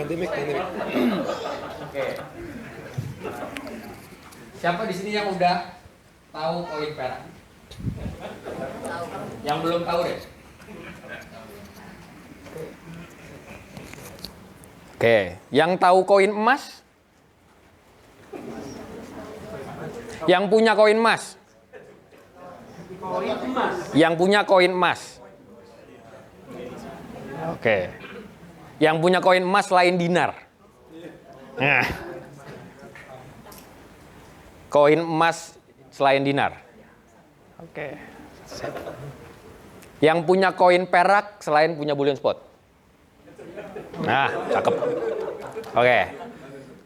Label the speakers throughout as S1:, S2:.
S1: Ganti mic.
S2: Oke. Siapa di sini yang udah tahu koin perak? Yang belum tahu deh. Oke, yang tahu koin emas? Yang punya koin emas? Yang punya koin emas? Oke. Yang punya koin emas selain dinar? Nah. Koin emas selain dinar? Oke. Yang punya koin perak selain punya bullion spot? Nah, cakep. Oke,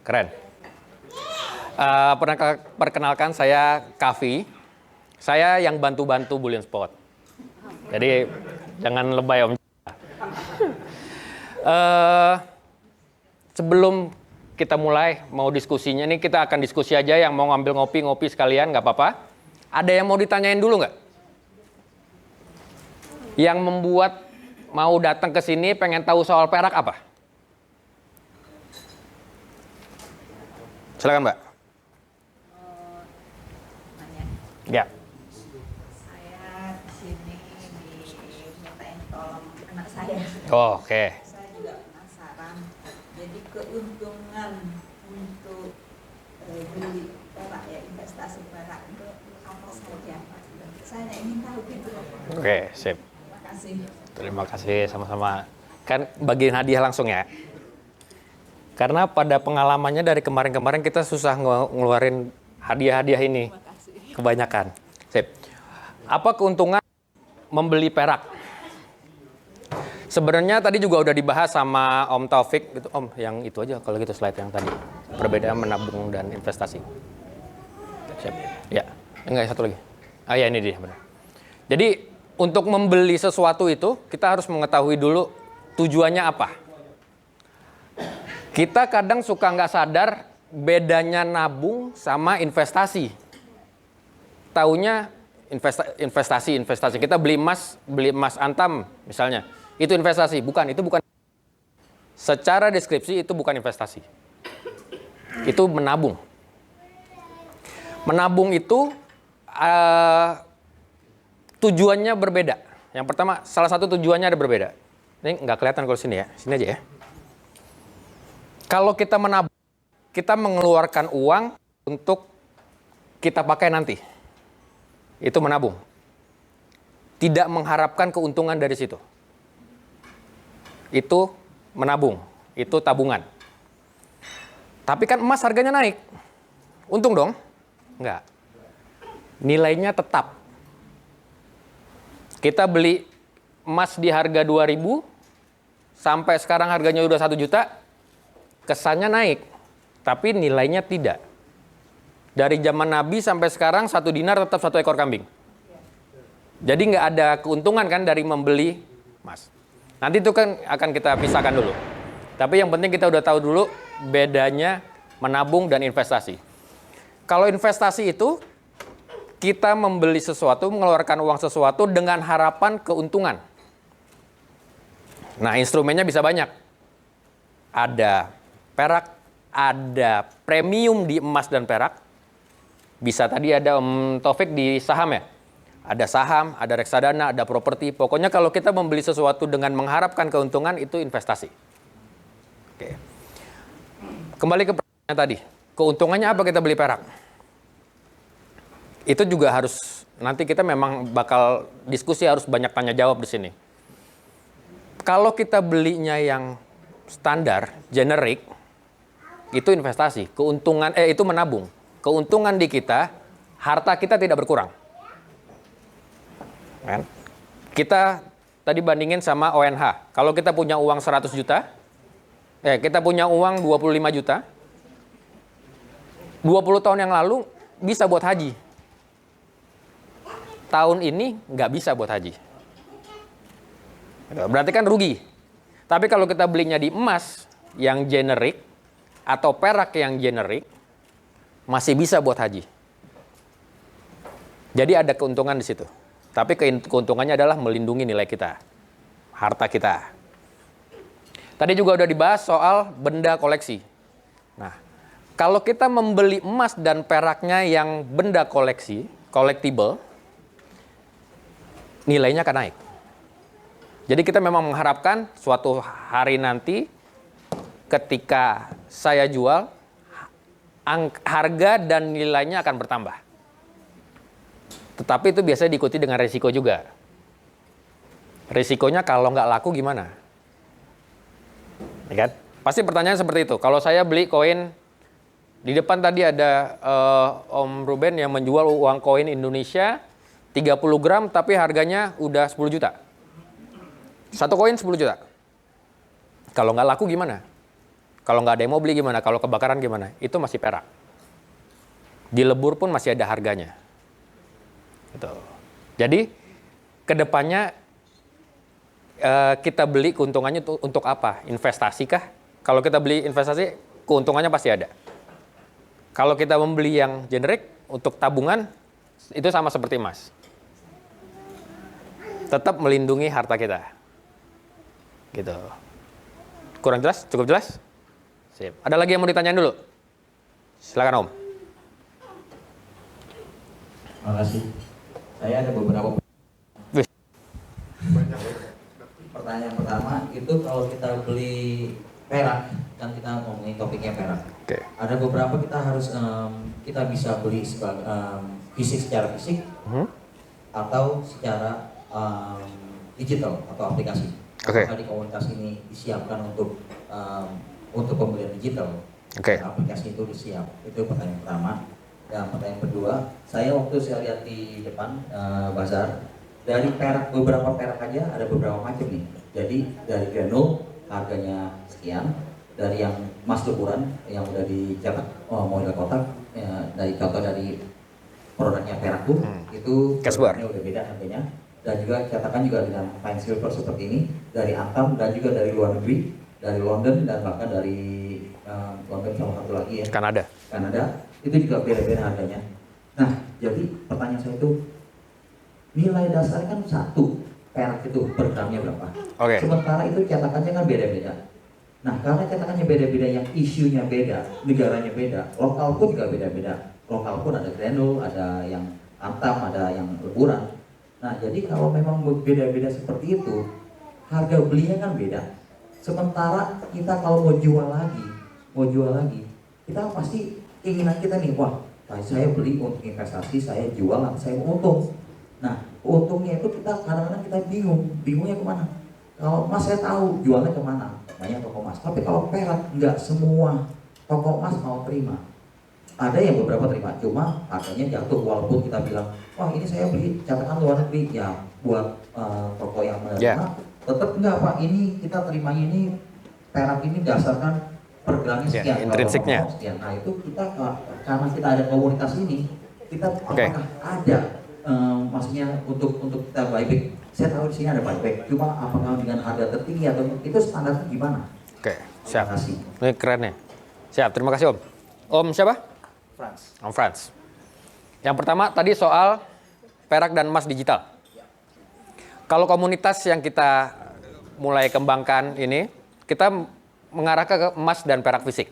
S2: keren. Perkenalkan, saya Kavi. Saya yang bantu-bantu bullion spot. Jadi jangan lebay om. Sebelum kita mulai mau diskusinya nih, kita akan diskusi aja. Yang mau ngambil ngopi sekalian nggak apa-apa. Ada yang mau ditanyain dulu nggak? Yang membuat mau datang ke sini pengen tahu soal perak apa? Silakan Mbak. Ya.
S3: Saya di sini dimintain tolong anak saya.
S2: Oh, oke.
S3: Saya juga penasaran. Jadi keuntungan untuk beli perak ya, investasi perak itu apa saja? Saya ingin tahu gitu.
S2: Oke, sip.
S3: Terima kasih.
S2: Terima kasih sama-sama. Kan bagian hadiah langsung ya. Karena pada pengalamannya dari kemarin-kemarin kita susah ngeluarin hadiah-hadiah ini.
S3: Terima kasih.
S2: Kebanyakan. Sip. Apa keuntungan membeli perak? Sebenarnya tadi juga udah dibahas sama Om Taufik. Gitu. Om, yang itu aja kalau gitu slide yang tadi. Perbedaan menabung dan investasi. Siap. Ya. Enggak, satu lagi. Ah ya, ini dia benar. Jadi untuk membeli sesuatu itu kita harus mengetahui dulu tujuannya apa. Kita kadang suka nggak sadar bedanya nabung sama investasi. Taunya investasi. Kita beli emas Antam misalnya. Itu investasi, bukan. Itu bukan. Secara deskripsi itu bukan investasi. Itu menabung. Menabung itu tujuannya berbeda. Yang pertama, salah satu tujuannya ada berbeda. Ini nggak kelihatan kalau sini ya. Sini aja ya. Kalau kita menabung, kita mengeluarkan uang untuk kita pakai nanti. Itu menabung. Tidak mengharapkan keuntungan dari situ. Itu menabung. Itu tabungan. Tapi kan emas harganya naik. Untung dong? Enggak. Nilainya tetap. Kita beli emas di harga 2.000, sampai sekarang harganya udah 1 juta, kesannya naik, tapi nilainya tidak. Dari zaman Nabi sampai sekarang 1 dinar tetap 1 ekor kambing. Jadi nggak ada keuntungan kan dari membeli emas. Nanti itu kan akan kita pisahkan dulu. Tapi yang penting kita udah tahu dulu bedanya menabung dan investasi. Kalau investasi itu kita membeli sesuatu, mengeluarkan uang sesuatu dengan harapan keuntungan. Nah, instrumennya bisa banyak. Ada perak, ada premium di emas dan perak. Bisa tadi ada Om Taufik di saham ya. Ada saham, ada reksadana, ada properti. Pokoknya kalau kita membeli sesuatu dengan mengharapkan keuntungan, itu investasi. Oke. Kembali ke pertanyaan tadi. Keuntungannya apa kita beli perak? Itu juga harus, nanti kita memang bakal diskusi, harus banyak tanya jawab di sini. Kalau kita belinya yang standar, generik, itu investasi. Keuntungan, itu menabung. Keuntungan di kita, harta kita tidak berkurang. Kan? Kita tadi bandingin sama ONH. Kalau kita punya uang 100 juta, kita punya uang 25 juta, 20 tahun yang lalu bisa buat haji. Tahun ini nggak bisa buat haji. Berarti kan rugi. Tapi kalau kita belinya di emas yang generik atau perak yang generik, masih bisa buat haji. Jadi ada keuntungan di situ. Tapi keuntungannya adalah melindungi nilai kita, harta kita. Tadi juga udah dibahas soal benda koleksi. Nah, kalau kita membeli emas dan peraknya yang benda koleksi, collectible, nilainya akan naik. Jadi kita memang mengharapkan suatu hari nanti ketika saya jual, harga dan nilainya akan bertambah. Tetapi itu biasanya diikuti dengan risiko juga. Risikonya kalau nggak laku gimana? Ya kan? Pasti pertanyaan seperti itu. Kalau saya beli koin, di depan tadi ada Om Ruben yang menjual uang koin Indonesia 30 gram tapi harganya udah 10 juta. Satu koin 10 juta. Kalau nggak laku gimana? Kalau nggak ada yang mau beli gimana? Kalau kebakaran gimana? Itu masih perak. Dilebur pun masih ada harganya. Gitu. Jadi kedepannya kita beli keuntungannya untuk apa? Investasi kah? Kalau kita beli investasi, keuntungannya pasti ada. Kalau kita membeli yang generik untuk tabungan, itu sama seperti emas. Tetap melindungi harta kita. Gitu. Kurang jelas? Cukup jelas? Sip. Ada lagi yang mau ditanyain dulu? Silakan Om.
S1: Terima kasih. Saya ada beberapa pertanyaan. Pertama itu kalau kita beli perak, kan kita ngomongin topiknya perak.
S2: Oke.
S1: Ada beberapa kita harus kita bisa beli sebagai fisik secara fisik atau secara digital atau aplikasi.
S2: Oke.
S1: Apakah di komunitas ini disiapkan untuk pembelian digital?
S2: Oke.
S1: Aplikasi itu disiap. Itu pertanyaan pertama. Dan pertanyaan kedua, saya waktu saya lihat di depan bazar, dari perak, beberapa perak aja ada beberapa macam nih. Jadi dari granul harganya sekian, dari yang emas luburan yang udah dicetak model kotak, dari contoh dari produknya Perakku itu harganya udah beda harganya. Dan juga cetakan juga dengan fine silver seperti ini dari Antam dan juga dari luar negeri, dari London dan bahkan dari London sama satu lagi ya. Kanada. Itu juga beda-beda harganya. Nah, jadi pertanyaan saya itu nilai dasarnya kan satu, perak itu per gramnya berapa?
S2: Oke.
S1: Sementara itu cetakannya kan beda-beda. Nah, karena cetakannya beda-beda, yang isunya beda, negaranya beda, lokal pun juga beda-beda. Lokal pun ada granul, ada yang Antam, ada yang leburan. Nah, jadi kalau memang beda-beda seperti itu, harga belinya kan beda. Sementara kita kalau mau jual lagi, kita pasti keinginan kita nih, wah, saya beli untuk investasi, saya jual, saya mau untung. Nah, untungnya itu kita kadang-kadang kita bingungnya kemana? Kalau emas saya tahu jualnya kemana, banyak toko emas. Tapi kalau perak, nggak semua toko emas mau terima. Ada yang beberapa terima, cuma harganya jatuh walaupun kita bilang, wah ini saya beli cetakan luar negeri, ya buat toko yang menerima, tetap enggak Pak, ini kita terima ini perak ini dasarkan per gramnya sekian,
S2: intrinsiknya.
S1: Nah itu kita karena kita ada komunitas ini, kita apakah ada maksudnya untuk kita buyback? Saya tahu di sini ada buyback, cuma apakah dengan harga tertinggi atau itu standarnya gimana?
S2: Oke, siap.
S1: Terima kasih.
S2: Ini keren nih. Siap, terima kasih Om. Om siapa?
S1: Frans.
S2: Om Frans. Yang pertama tadi soal perak dan emas digital. Kalau komunitas yang kita mulai kembangkan ini, kita mengarah ke emas dan perak fisik.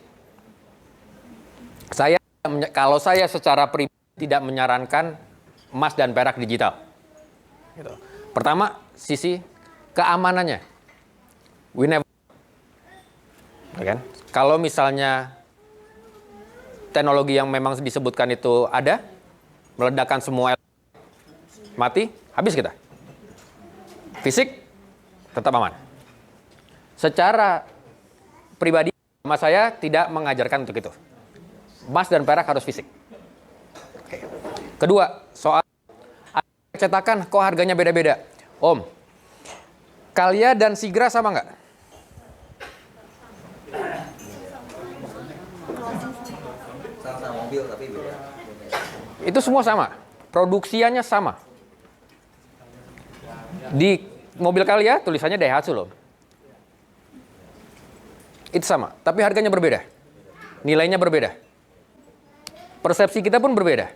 S2: Kalau saya secara pribadi tidak menyarankan emas dan perak digital. Gitu. Pertama, sisi keamanannya. We never. Ya kan? Kalau misalnya teknologi yang memang disebutkan itu ada, meledakkan semua mati, habis kita. Fisik tetap aman. Secara pribadi, sama saya tidak mengajarkan untuk itu. Emas dan perak harus fisik. Oke. Kedua, soal cetakan kok harganya beda-beda. Om, Kalia dan Sigra sama nggak?
S1: Sama mobil tapi beda.
S2: Itu semua sama. Produksiannya sama. Di mobil Kalia tulisannya Daihatsu loh. Itu sama, tapi harganya berbeda. Nilainya berbeda. Persepsi kita pun berbeda.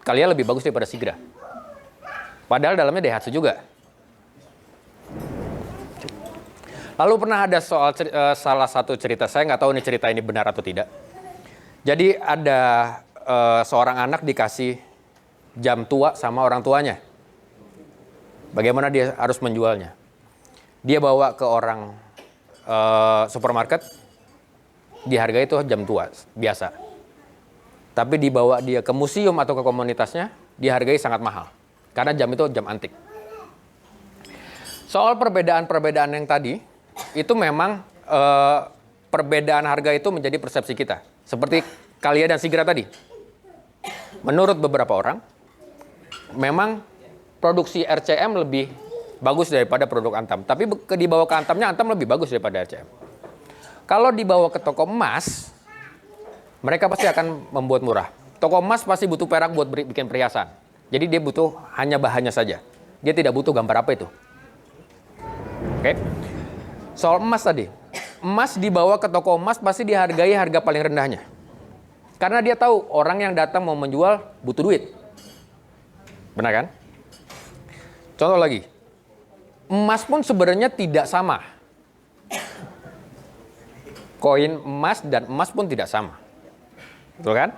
S2: Kalia lebih bagus daripada Sigra. Padahal dalamnya Daihatsu juga. Lalu pernah ada soal salah satu cerita, saya nggak tahu ini cerita ini benar atau tidak. Jadi ada seorang anak dikasih jam tua sama orang tuanya. Bagaimana dia harus menjualnya? Dia bawa ke orang supermarket, dihargai itu jam tua biasa. Tapi dibawa dia ke museum atau ke komunitasnya, dihargai sangat mahal. Karena jam itu jam antik. Soal perbedaan-perbedaan yang tadi, itu memang perbedaan harga itu menjadi persepsi kita. Seperti Kalia dan Sigra tadi. Menurut beberapa orang, memang produksi RCM lebih bagus daripada produk Antam. Tapi dibawa ke Antamnya, Antam lebih bagus daripada RCM. Kalau dibawa ke toko emas, mereka pasti akan membuat murah. Toko emas pasti butuh perak buat bikin perhiasan. Jadi dia butuh hanya bahannya saja. Dia tidak butuh gambar apa itu. Oke. Soal emas tadi. Emas dibawa ke toko emas pasti dihargai harga paling rendahnya. Karena dia tahu orang yang datang mau menjual butuh duit. Benar kan? Contoh lagi. Emas pun sebenarnya tidak sama. Koin emas dan emas pun tidak sama. Betul kan?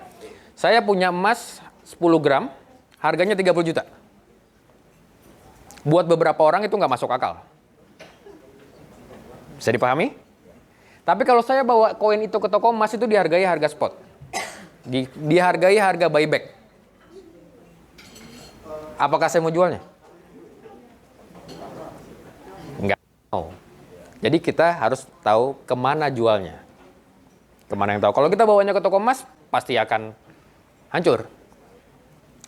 S2: Saya punya emas 10 gram, harganya 30 juta. Buat beberapa orang itu nggak masuk akal. Bisa dipahami? Tapi kalau saya bawa koin itu ke toko emas itu dihargai harga spot. Dihargai harga buyback. Apakah saya mau jualnya? Enggak mau. Jadi kita harus tahu kemana jualnya. Kemana yang tahu. Kalau kita bawanya ke toko emas, pasti akan hancur.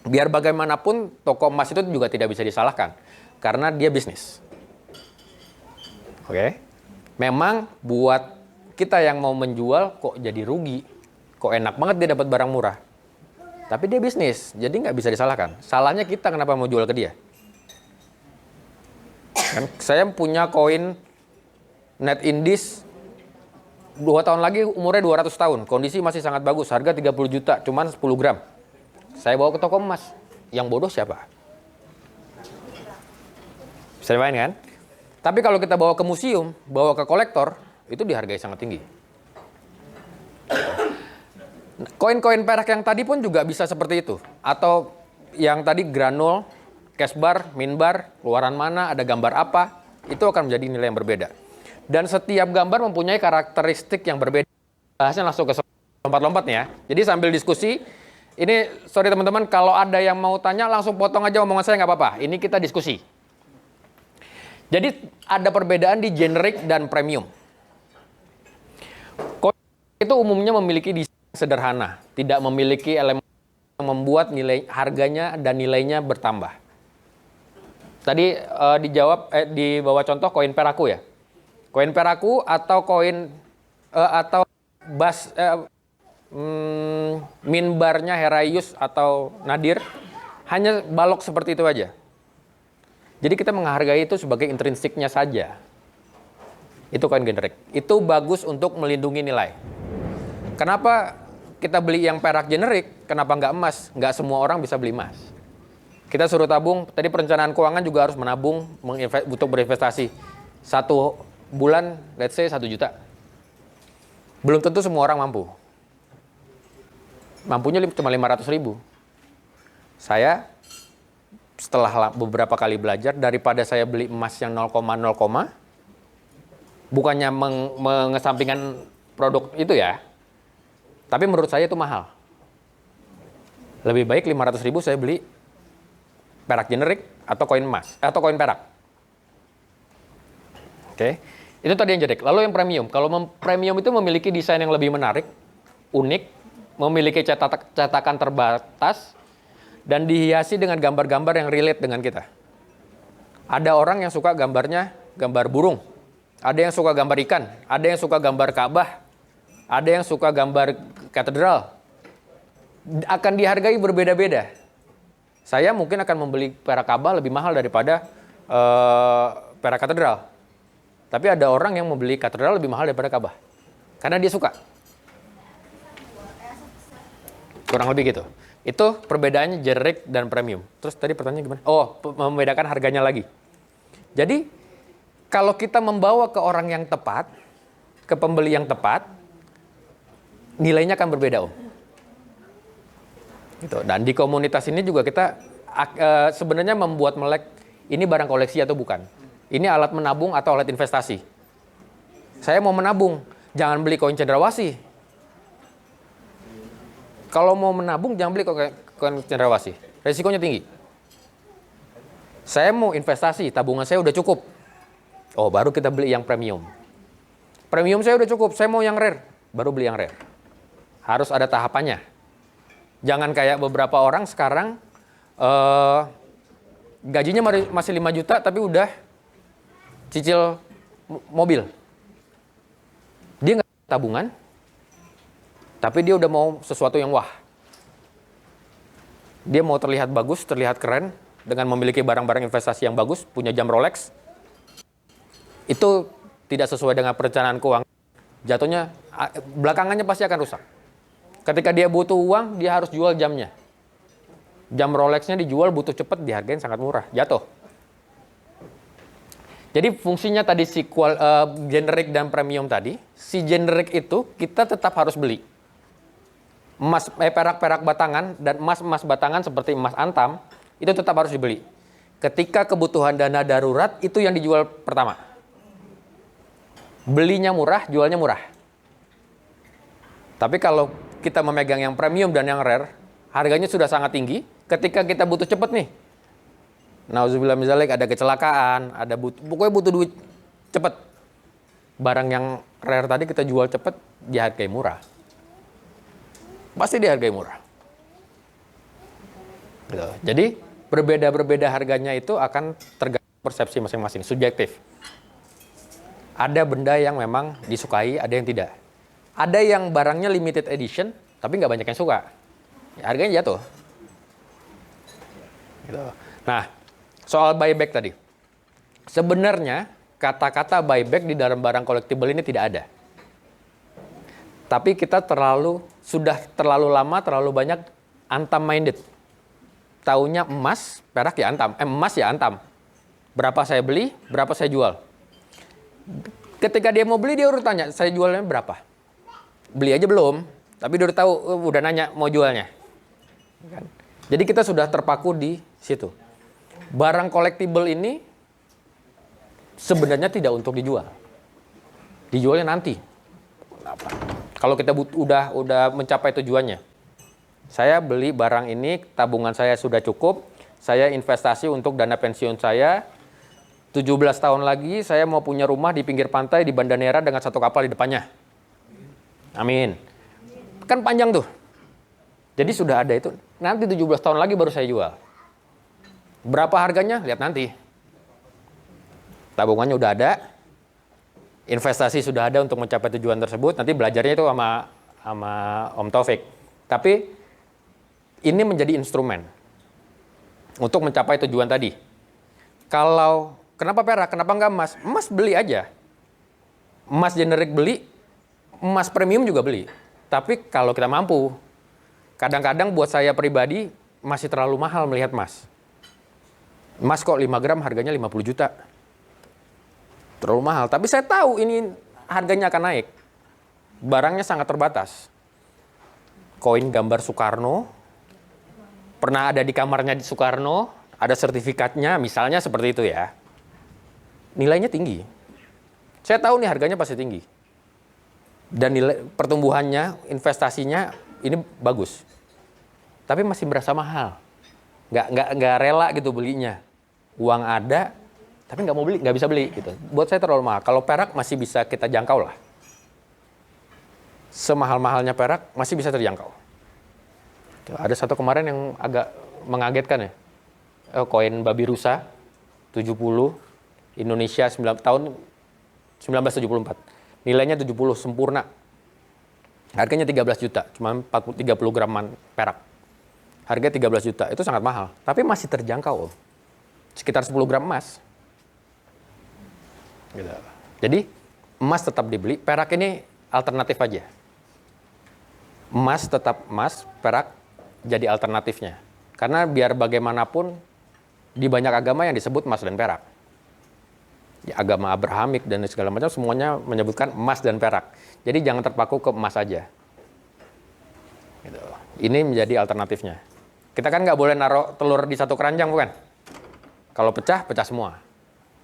S2: Biar bagaimanapun, toko emas itu juga tidak bisa disalahkan. Karena dia bisnis. Oke? Memang buat kita yang mau menjual, kok jadi rugi. Kok enak banget dia dapat barang murah. Tapi dia bisnis, jadi nggak bisa disalahkan. Salahnya kita kenapa mau jual ke dia. Kan, saya punya koin Net Indies 2 tahun lagi umurnya 200 tahun. Kondisi masih sangat bagus. Harga 30 juta, cuman 10 gram. Saya bawa ke toko emas. Yang bodoh siapa? Bisa dimain kan? Tapi kalau kita bawa ke museum, bawa ke kolektor, itu dihargai sangat tinggi. Koin-koin perak yang tadi pun juga bisa seperti itu. Atau yang tadi granul, cash bar, min bar, keluaran mana, ada gambar apa, itu akan menjadi nilai yang berbeda. Dan setiap gambar mempunyai karakteristik yang berbeda. Bahasnya langsung ke lompat-lompat nih ya. Jadi sambil diskusi, ini sorry teman-teman, kalau ada yang mau tanya langsung potong aja omongan saya nggak apa-apa. Ini kita diskusi. Jadi ada perbedaan di generik dan premium. Koin itu umumnya memiliki desain sederhana, tidak memiliki elemen yang membuat nilai harganya dan nilainya bertambah. Tadi di bawah contoh koin peraku ya. Koin peraku atau koin atau minbarnya Heraius atau Nadir hanya balok seperti itu aja. Jadi kita menghargai itu sebagai intrinsiknya saja. Itu koin generik. Itu bagus untuk melindungi nilai. Kenapa kita beli yang perak generik? Kenapa nggak emas? Nggak semua orang bisa beli emas. Kita suruh tabung. Tadi perencanaan keuangan juga harus menabung, butuh berinvestasi. 1 bulan, let's say 1 juta. Belum tentu semua orang mampu. Mampunya cuma 500 ribu. Saya setelah beberapa kali belajar, daripada saya beli emas yang 0,0, bukannya mengesampingkan produk itu ya, tapi menurut saya itu mahal. Lebih baik 500 ribu saya beli perak generik atau koin emas, atau koin perak. Oke. Itu tadi yang generik. Lalu yang premium. Kalau premium itu memiliki desain yang lebih menarik, unik, memiliki cetakan terbatas, dan dihiasi dengan gambar-gambar yang relate dengan kita. Ada orang yang suka gambarnya gambar burung, ada yang suka gambar ikan, ada yang suka gambar Ka'bah, ada yang suka gambar katedral. Akan dihargai berbeda-beda. Saya mungkin akan membeli perak Ka'bah lebih mahal daripada perak katedral. Tapi ada orang yang membeli katedral lebih mahal daripada Ka'bah. Karena dia suka. Kurang lebih gitu. Itu perbedaannya generik dan premium. Terus tadi pertanyaannya gimana? Oh, membedakan harganya lagi. Jadi Kalau kita membawa ke orang yang tepat, ke pembeli yang tepat, nilainya akan berbeda, Om. Gitu. Dan di komunitas ini juga kita sebenarnya membuat melek ini barang koleksi atau bukan. Ini alat menabung atau alat investasi. Saya mau menabung, jangan beli koin cendrawasih. Kalau mau menabung, jangan beli koin cendrawasih. Resikonya tinggi. Saya mau investasi, tabungan saya udah cukup. Oh, baru kita beli yang premium. Premium saya udah cukup, saya mau yang rare. Baru beli yang rare. Harus ada tahapannya. Jangan kayak beberapa orang sekarang, gajinya masih 5 juta, tapi udah cicil mobil. Dia nggak tabungan, tapi dia udah mau sesuatu yang wah. Dia mau terlihat bagus, terlihat keren, dengan memiliki barang-barang investasi yang bagus, punya jam Rolex. Itu tidak sesuai dengan perencanaan keuangan. Jatuhnya, belakangannya pasti akan rusak. Ketika dia butuh uang, dia harus jual jamnya. Jam Rolexnya dijual butuh cepat, dihargain sangat murah, jatuh. Jadi fungsinya tadi si generic dan premium tadi, si generic itu kita tetap harus beli. Perak-perak batangan dan emas batangan seperti emas antam, itu tetap harus dibeli. Ketika kebutuhan dana darurat, itu yang dijual pertama. Belinya murah, jualnya murah. Tapi kalau kita memegang yang premium dan yang rare, harganya sudah sangat tinggi. Ketika kita butuh cepat nih, nauzubillah misalnya ada kecelakaan, pokoknya butuh duit cepat. Barang yang rare tadi kita jual cepat, dihargai murah. Pasti dihargai murah. Gitu. Jadi berbeda-berbeda harganya itu akan tergantung persepsi masing-masing, subjektif. Ada benda yang memang disukai, ada yang tidak. Ada yang barangnya limited edition, tapi nggak banyak yang suka. Ya, harganya jatuh. Gitu. Nah, soal buyback tadi. Sebenarnya kata-kata buyback di dalam barang collectible ini tidak ada. Tapi kita sudah terlalu lama, terlalu banyak antam minded. Taunya emas, perak ya antam. Emas ya antam. Berapa saya beli, berapa saya jual. Ketika dia mau beli, dia udah tanya, saya jualnya berapa? Beli aja belum, tapi dia udah tahu, udah nanya mau jualnya. Jadi kita sudah terpaku di situ. Barang collectible ini sebenarnya tidak untuk dijual. Dijualnya nanti. Kalau kita udah mencapai tujuannya. Saya beli barang ini, tabungan saya sudah cukup, saya investasi untuk dana pensiun saya. 17 tahun lagi saya mau punya rumah di pinggir pantai di Banda Neira dengan 1 kapal di depannya. Amin. Kan panjang tuh. Jadi sudah ada itu. Nanti 17 tahun lagi baru saya jual. Berapa harganya? Lihat nanti. Tabungannya udah ada. Investasi sudah ada untuk mencapai tujuan tersebut. Nanti belajarnya itu sama Om Taufik. Tapi ini menjadi instrumen untuk mencapai tujuan tadi. Kenapa perak? Kenapa nggak emas? Emas beli aja. Emas generik beli, emas premium juga beli. Tapi kalau kita mampu, kadang-kadang buat saya pribadi masih terlalu mahal melihat emas. Emas kok 5 gram harganya 50 juta. Terlalu mahal. Tapi saya tahu ini harganya akan naik. Barangnya sangat terbatas. Koin gambar Soekarno, pernah ada di kamarnya di Soekarno, ada sertifikatnya, misalnya seperti itu ya. Nilainya tinggi. Saya tahu nih harganya pasti tinggi. Dan nilai pertumbuhannya, investasinya ini bagus. Tapi masih berasa mahal. Nggak rela gitu belinya. Uang ada, tapi nggak mau beli, nggak bisa beli gitu. Buat saya terlalu mahal. Kalau perak masih bisa kita jangkau lah. Semahal-mahalnya perak masih bisa terjangkau. Ada satu kemarin yang agak mengagetkan ya. Koin babi rusa 70 Indonesia tahun 1974. Nilainya 70 sempurna. Harganya 13 juta, cuma 30 graman perak. Harga 13 juta, itu sangat mahal, tapi masih terjangkau. Sekitar 10 gram emas. Gitu. Jadi emas tetap dibeli, perak ini alternatif aja. Emas tetap emas, perak jadi alternatifnya. Karena biar bagaimanapun di banyak agama yang disebut emas dan perak. agama Abrahamik dan segala macam semuanya menyebutkan emas dan perak. Jadi jangan terpaku ke emas saja. Gitu. Ini menjadi alternatifnya. Kita kan nggak boleh naruh telur di satu keranjang, bukan? Kalau pecah, pecah semua.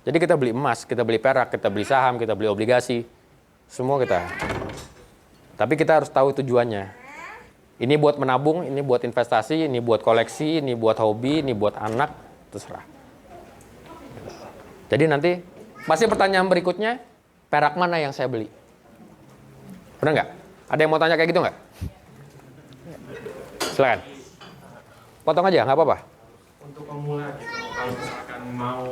S2: Jadi kita beli emas, kita beli perak, kita beli saham, kita beli obligasi. Semua kita. Tapi kita harus tahu tujuannya. Ini buat menabung, ini buat investasi, ini buat koleksi, ini buat hobi, ini buat anak, terserah. Jadi nanti pasti pertanyaan berikutnya, perak mana yang saya beli? Benar nggak? Ada yang mau tanya kayak gitu nggak? Silakan. Potong aja, nggak apa-apa.
S4: Untuk pemula gitu, kalau misalkan mau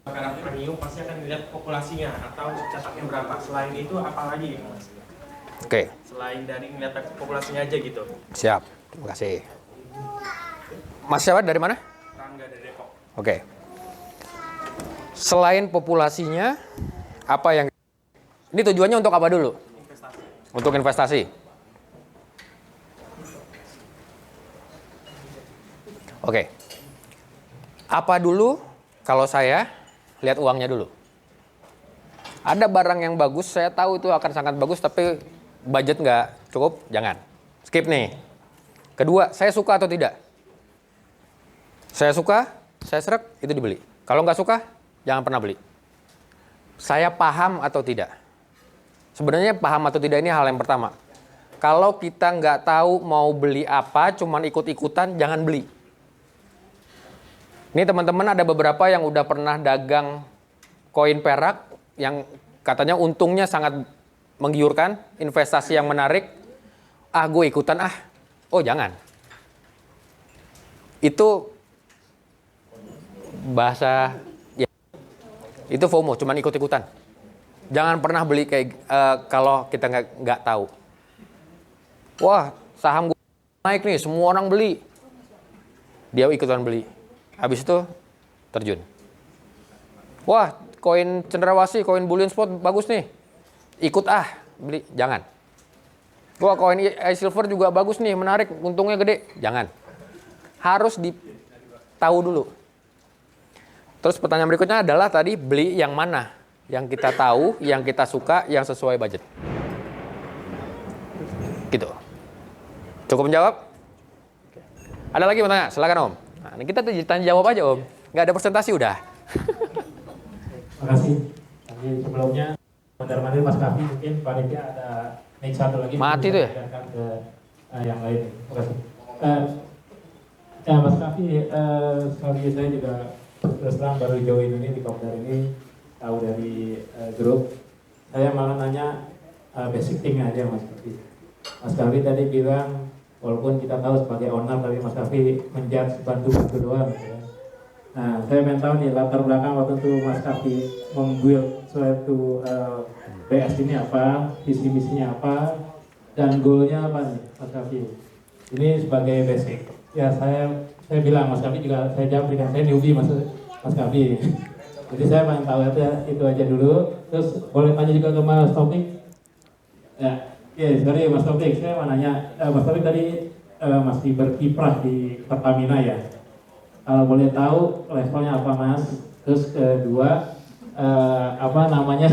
S4: perak premium pasti akan dilihat populasinya atau catatnya berapa. Selain itu apa lagi gitu, Mas?
S2: Oke,
S4: Selain dari ngeliat populasinya aja gitu.
S2: siap. Terima kasih. Mas siapa dari mana?
S4: Rangga dari Depok.
S2: Oke. Selain populasinya, apa yang ini tujuannya untuk apa dulu?
S4: Investasi.
S2: Untuk investasi. Oke. Apa dulu? Kalau saya lihat uangnya dulu. Ada barang yang bagus, saya tahu itu akan sangat bagus, tapi budget nggak cukup, jangan. Skip nih. Kedua, saya suka atau tidak? Saya suka, saya serak, itu dibeli. Kalau nggak suka, jangan pernah beli. Saya paham atau tidak? Sebenarnya paham atau tidak ini hal yang pertama. Kalau kita nggak tahu mau beli apa, cuman ikut-ikutan, jangan beli. Ini teman-teman ada beberapa yang udah pernah dagang koin perak yang katanya untungnya sangat menggiurkan, investasi yang menarik. Ah, gue ikutan ah. Oh, jangan. Itu bahasa ya. Itu FOMO, cuman ikut-ikutan. Jangan pernah beli kayak kalau kita nggak tahu. Wah, saham gue naik nih, semua orang beli. Dia ikutan beli. Habis itu terjun. Wah, koin cenderawasih, koin bullion spot bagus nih. Ikut ah, beli. Jangan. Wah, koin iSilver juga bagus nih, menarik, untungnya gede. Jangan. Harus tahu dulu. Terus pertanyaan berikutnya adalah tadi beli yang mana? Yang kita tahu, yang kita suka, yang sesuai budget. Gitu. Cukup menjawab? Ada lagi mau tanya? Silakan Om. Nah, ini kita tanya jawab aja Om. Nggak ada presentasi udah.
S5: Terima kasih. Tadi sebelumnya mondar-mandir Mas Kavi mungkin panitia ada mic satu lagi.
S2: Mati tuh ya?
S5: Ke yang lain. Terima kasih. Ya Mas Kavi, sekali saya juga terus terang baru join ini di Kopdar ini, tahu dari grup. Saya malah nanya basic thing aja Mas Kavi. Mas Kavi tadi bilang walaupun kita tahu sebagai owner tapi Mas Kavi menjudge bantu-bantu doang gitu ya. Nah, saya pengen tahu nih latar belakang waktu itu Mas Kavi membuild suatu BS ini apa, visi misinya apa, dan goalnya apa nih Mas Kavi. Ini sebagai basic. Ya saya bilang Mas Kavi juga saya jawab dengan saya newbie Mas Kavi. Jadi saya pengen tahu itu aja dulu. Terus boleh tanya juga ke Mas Taufik. Ya, sorry Mas Taufik, saya mau nanya, Mas Taufik tadi masih berkiprah di Pertamina ya. Kalau boleh tahu levelnya apa Mas? Terus kedua, apa namanya,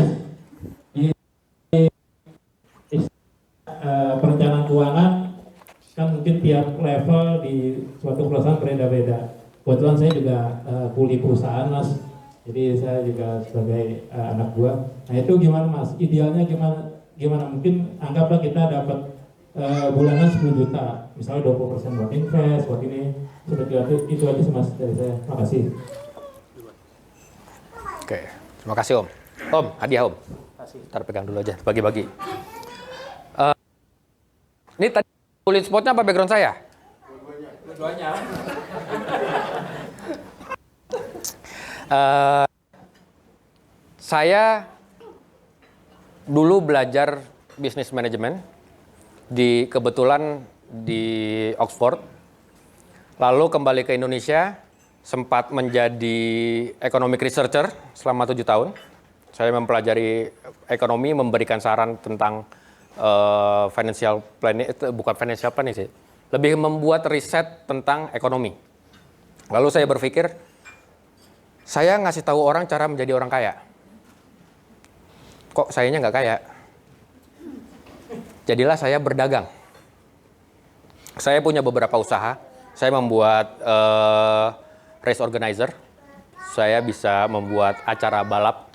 S5: perencanaan keuangan kan mungkin tiap level di suatu perusahaan berbeda-beda. Kebetulan saya juga kuli perusahaan Mas, jadi saya juga sebagai anak buah. Nah itu gimana Mas? Idealnya gimana mungkin anggaplah kita dapat bulanan 10 juta, misalnya 20% buat invest, buat ini, seperti itu aja Mas dari saya. Terima kasih.
S2: Oke, terima kasih Om. Om, hadiah Om. Ntar pegang dulu aja, bagi-bagi. Ini tadi kulit spotnya apa background saya?
S5: Dua-duanya.
S2: Saya dulu belajar bisnis manajemen kebetulan di Oxford, lalu kembali ke Indonesia, sempat menjadi economic researcher selama 7 tahun. Saya mempelajari ekonomi, memberikan saran tentang financial planning, bukan financial planning sih, lebih membuat riset tentang ekonomi. Lalu saya berpikir, Saya ngasih tahu orang cara menjadi orang kaya. Kok sayanya nggak kaya? Jadilah saya berdagang. Saya punya beberapa usaha. Saya membuat race organizer. Saya bisa membuat acara balap.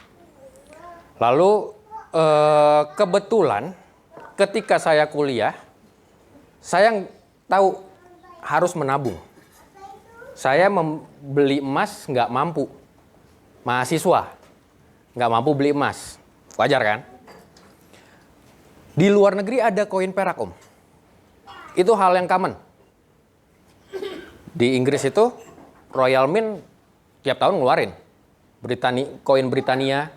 S2: Lalu kebetulan ketika saya kuliah, saya tahu harus menabung. Saya membeli emas nggak mampu. Mahasiswa nggak mampu beli emas. Wajar kan? Di luar negeri ada koin perak, Om. Itu hal yang common. Di Inggris itu Royal Mint tiap tahun ngeluarin koin Britania,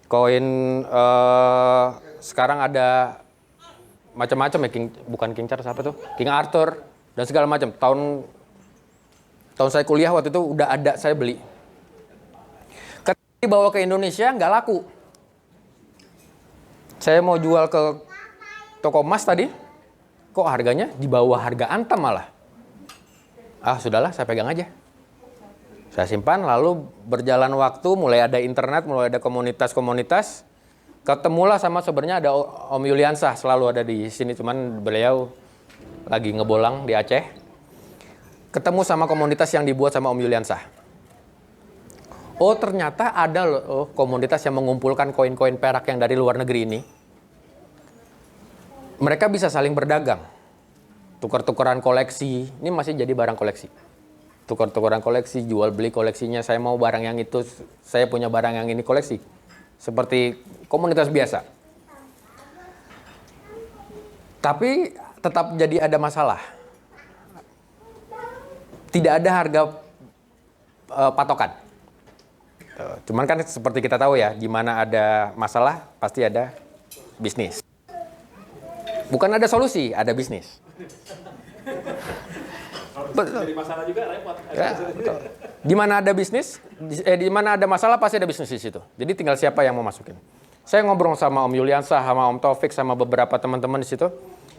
S2: koin sekarang ada macam-macam ya, bukan King Charles apa tuh, King Arthur dan segala macam. Tahun saya kuliah waktu itu udah ada, saya beli. Ketika dibawa ke Indonesia nggak laku. Saya mau jual ke toko emas tadi, kok harganya di bawah harga Antam malah. Ah sudahlah, saya pegang aja. Saya simpan, lalu berjalan waktu, mulai ada internet, mulai ada komunitas-komunitas. Ketemulah sama sebenarnya ada Om Yuliansah, selalu ada di sini, cuman beliau lagi ngebolang di Aceh. Ketemu sama komunitas yang dibuat sama Om Yuliansah. Oh ternyata ada loh komunitas yang mengumpulkan koin-koin perak yang dari luar negeri ini. Mereka bisa saling berdagang. Tukar-tukaran koleksi, ini masih jadi barang koleksi. Tukar-tukaran koleksi, jual beli koleksinya, saya mau barang yang itu, saya punya barang yang ini, koleksi. Seperti komunitas biasa. Tapi tetap jadi ada masalah. Tidak ada harga patokan. Cuman kan seperti kita tahu ya, di mana ada masalah pasti ada bisnis. Bukan ada solusi, ada bisnis.
S5: Jadi masalah juga repot.
S2: Ya, betul. Di mana ada bisnis, di mana ada masalah pasti ada bisnis di situ. Jadi tinggal siapa yang mau masukin. Saya ngobrol sama Om Yuliansah, sama Om Taufik, sama beberapa teman-teman di situ.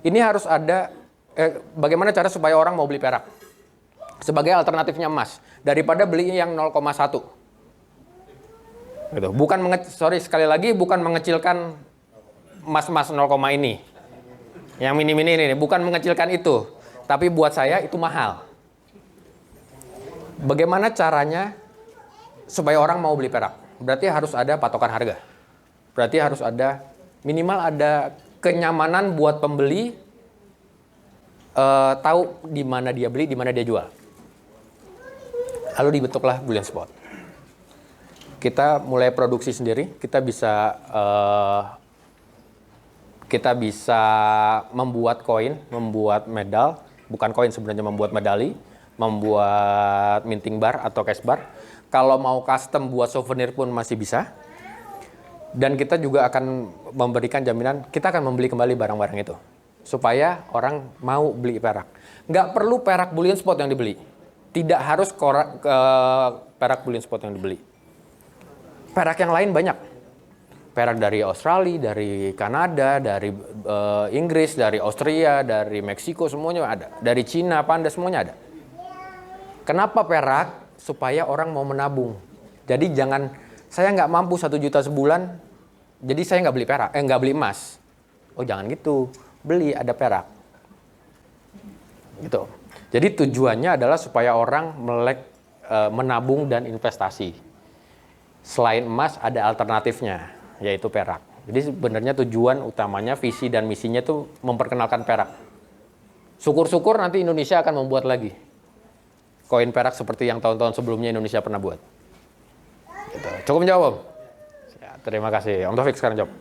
S2: Ini harus ada bagaimana cara supaya orang mau beli perak sebagai alternatifnya emas daripada beli yang 0,1. Gitu. Sekali lagi bukan mengecilkan emas-emas 0, ini. Yang mini-mini ini bukan mengecilkan itu, tapi buat saya itu mahal. Bagaimana caranya supaya orang mau beli perak? Berarti harus ada patokan harga. Berarti harus ada minimal ada kenyamanan buat pembeli tahu di mana dia beli, di mana dia jual. Lalu dibentuklah Bullion Spot. Kita mulai produksi sendiri, kita bisa membuat koin, membuat medal, bukan koin sebenarnya, membuat medali, membuat minting bar atau cash bar. Kalau mau custom buat souvenir pun masih bisa. Dan kita juga akan memberikan jaminan, kita akan membeli kembali barang-barang itu. Supaya orang mau beli perak. Nggak perlu perak Bullion Spot yang dibeli. Tidak harus perak Bullion Spot yang dibeli. Perak yang lain banyak. Perak dari Australia, dari Kanada, dari Inggris, dari Austria, dari Meksiko, semuanya ada. Dari Cina, Panda, semuanya ada. Kenapa perak? Supaya orang mau menabung. Jadi jangan, saya nggak mampu 1 juta sebulan, jadi saya nggak beli perak, nggak beli emas. Oh jangan gitu, beli ada perak. Gitu. Jadi tujuannya adalah supaya orang menabung dan investasi. Selain emas ada alternatifnya, yaitu perak. Jadi sebenarnya tujuan utamanya, visi dan misinya itu memperkenalkan perak. Syukur-syukur nanti Indonesia akan membuat lagi koin perak seperti yang tahun-tahun sebelumnya Indonesia pernah buat. Gitu. Cukup menjawab, Om? Ya, terima kasih. Om Taufik sekarang jawab.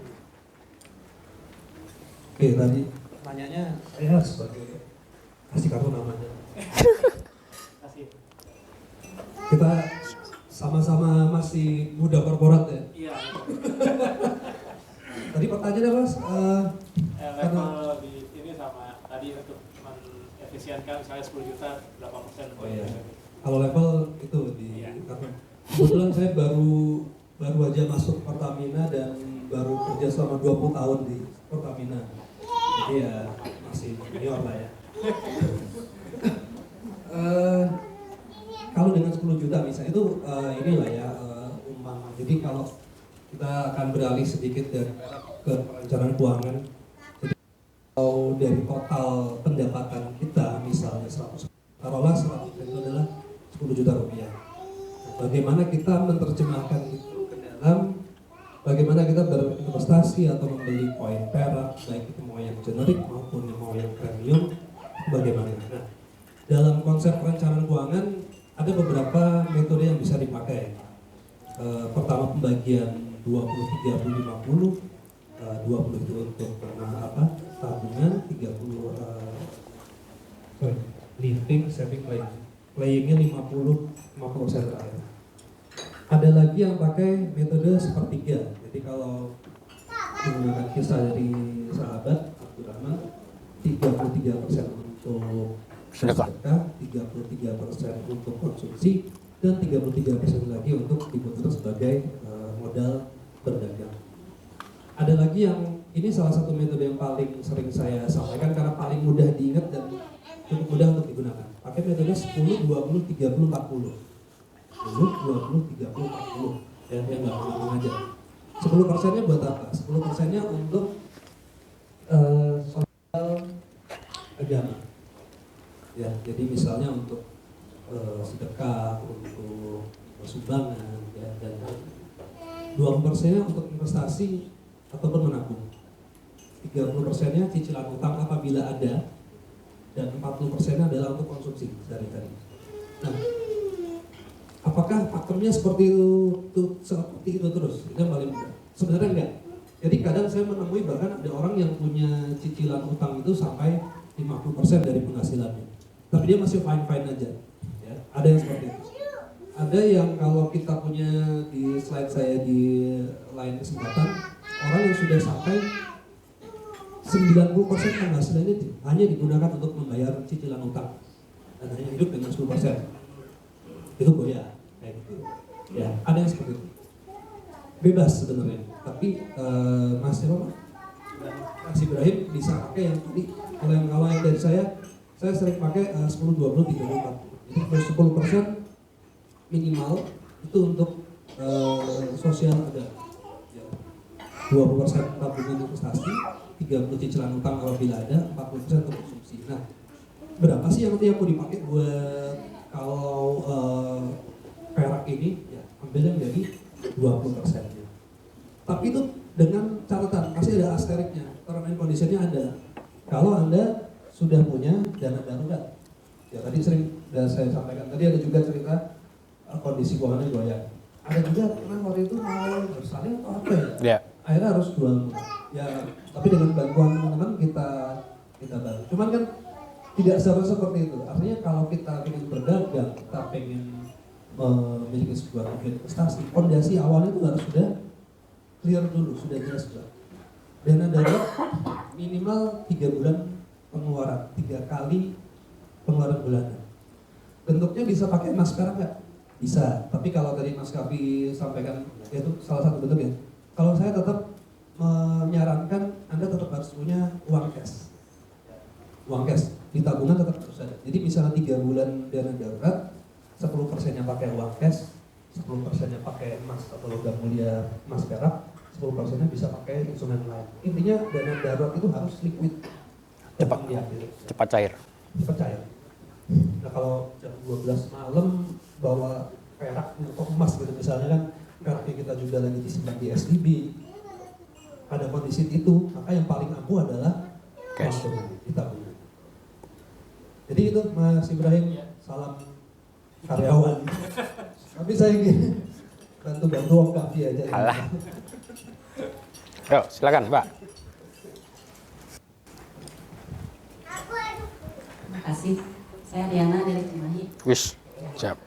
S6: Oke, tadi pertanyaannya saya sebagai kasih kartu namanya. Kita sama-sama masih muda korporat ya.
S5: Iya.
S6: Tadi pertanyaannya Mas,
S5: Level di ini sama tadi untuk efisienkan misalnya 10 juta berapa persen?
S6: oh iya. Kalau level itu di
S5: Iya.
S6: kartu. Kebetulan saya baru aja masuk Pertamina dan baru kerja selama 20 tahun di Pertamina. Jadi ya masih junior lah ya. kalau dengan 10 juta misalnya itu inilah ya umpama. Jadi kalau kita akan beralih sedikit dari ke perencanaan keuangan. Jadi kalau dari total pendapatan kita misalnya 100, taruhlah 100 itu adalah 10 juta rupiah. Bagaimana kita menerjemahkan itu ke dalam bagaimana kita berinvestasi atau membeli koin perak, baik itu mau yang generik maupun mau yang premium, bagaimana? Nah, dalam konsep perencanaan keuangan ada beberapa metode yang bisa dipakai. Pertama pembagian 20, 30, 50, 20 itu untuk tabungan, 30 living, saving, playingnya 50% terakhir. Ada lagi yang pakai metode sepertiga. Jadi kalau menggunakan kisah dari sahabat Abdurrahman, 33% untuk sedekah, 33% untuk konsumsi, dan 33% lagi untuk diputar sebagai modal berdagang. Ada lagi yang ini salah satu metode yang paling sering saya sampaikan karena paling mudah diingat dan cukup mudah untuk digunakan. Pakai metode 10, 20, 30, 40. 10, 20, 30, 40. Ya, yang nggak ngomong aja. 10%-nya buat apa? 10%-nya untuk sosial agama. Ya, jadi misalnya untuk sedekah, untuk sumbangan, ya, dan 20%-nya untuk investasi ataupun menabung. 30%-nya cicilan utang apabila ada, dan 40%-nya adalah untuk konsumsi sehari-hari. Nah, apakah pakemnya seperti itu terus? Itu yang paling mudah. Sebenarnya enggak. Jadi kadang saya menemui bahkan ada orang yang punya cicilan utang itu sampai 50% dari penghasilannya. Tapi dia masih fine-fine aja. Ya, ada yang seperti itu. Ada yang kalau kita punya di slide saya di lain kesempatan, orang yang sudah sampai 90% penghasilannya hanya digunakan untuk membayar cicilan utang dan hanya hidup dengan 10%. Itu goyah kayak gitu. Ya, ada yang seperti itu. Bebas sebenarnya. Tapi Mas Ibrahim bisa pakai yang tadi. Kalau yang dari saya sering pakai 10, 20, 30, 40. Jadi 10% minimal itu untuk sosial agama. 20% tabungan investasi, 30 cicilan utang apabila ada, 40% untuk konsumsi. Nah, berapa sih yang nanti yang mau dipakai buat kalau perak ini? Ya, ambilnya menjadi 20%-nya. Tapi itu dengan catatan, pasti ada asteriknya. Term and condition-nya ada. Kalau Anda sudah punya dana darurat, ya tadi sering saya sampaikan. Tadi ada juga cerita kondisi keuangannya goyah. Ada juga pernah waktu itu mau bersalin atau apa ya? Yeah. Akhirnya harus jual. Ya, tapi dengan bantuan teman-teman kita bantu. Cuman kan tidak seharusnya seperti itu. Artinya kalau kita ingin berdagang, kita ingin memiliki sebuah investasi, fondasi awalnya itu harus sudah clear dulu, sudah jelas juga. Dana darurat minimal 3 bulan pengeluaran, 3 kali pengeluaran bulanan. Bentuknya bisa pakai emas perak nggak? Bisa, tapi kalau tadi Mas Kavi sampaikan, itu salah satu bentuk ya. Kalau saya tetap menyarankan Anda tetap harus punya uang cash. Uang cash, di tabungan tetap harus ada. Jadi misalnya 3 bulan dana darurat, 10%-nya pakai uang cash, 10%-nya pakai emas atau logam mulia emas perak, 10%-nya bisa pakai instrumen lain. Intinya dana darurat itu harus liquid.
S2: Cepat cair.
S6: Cepat cair. Nah kalau jam 12 malam bawa perak atau emas gitu misalnya kan peraknya kita juga lagi disimpan di SDB, ada kondisi itu, maka yang paling ampuh adalah cash di tabungan. Jadi itu Mas Ibrahim, salam karyawan. Tapi saya ingin bantu-bantu Om Kavi aja.
S2: Alah. Yo, silakan Mbak.
S7: Terima kasih. Saya Diana dari Cimahi.
S2: Wis, siap.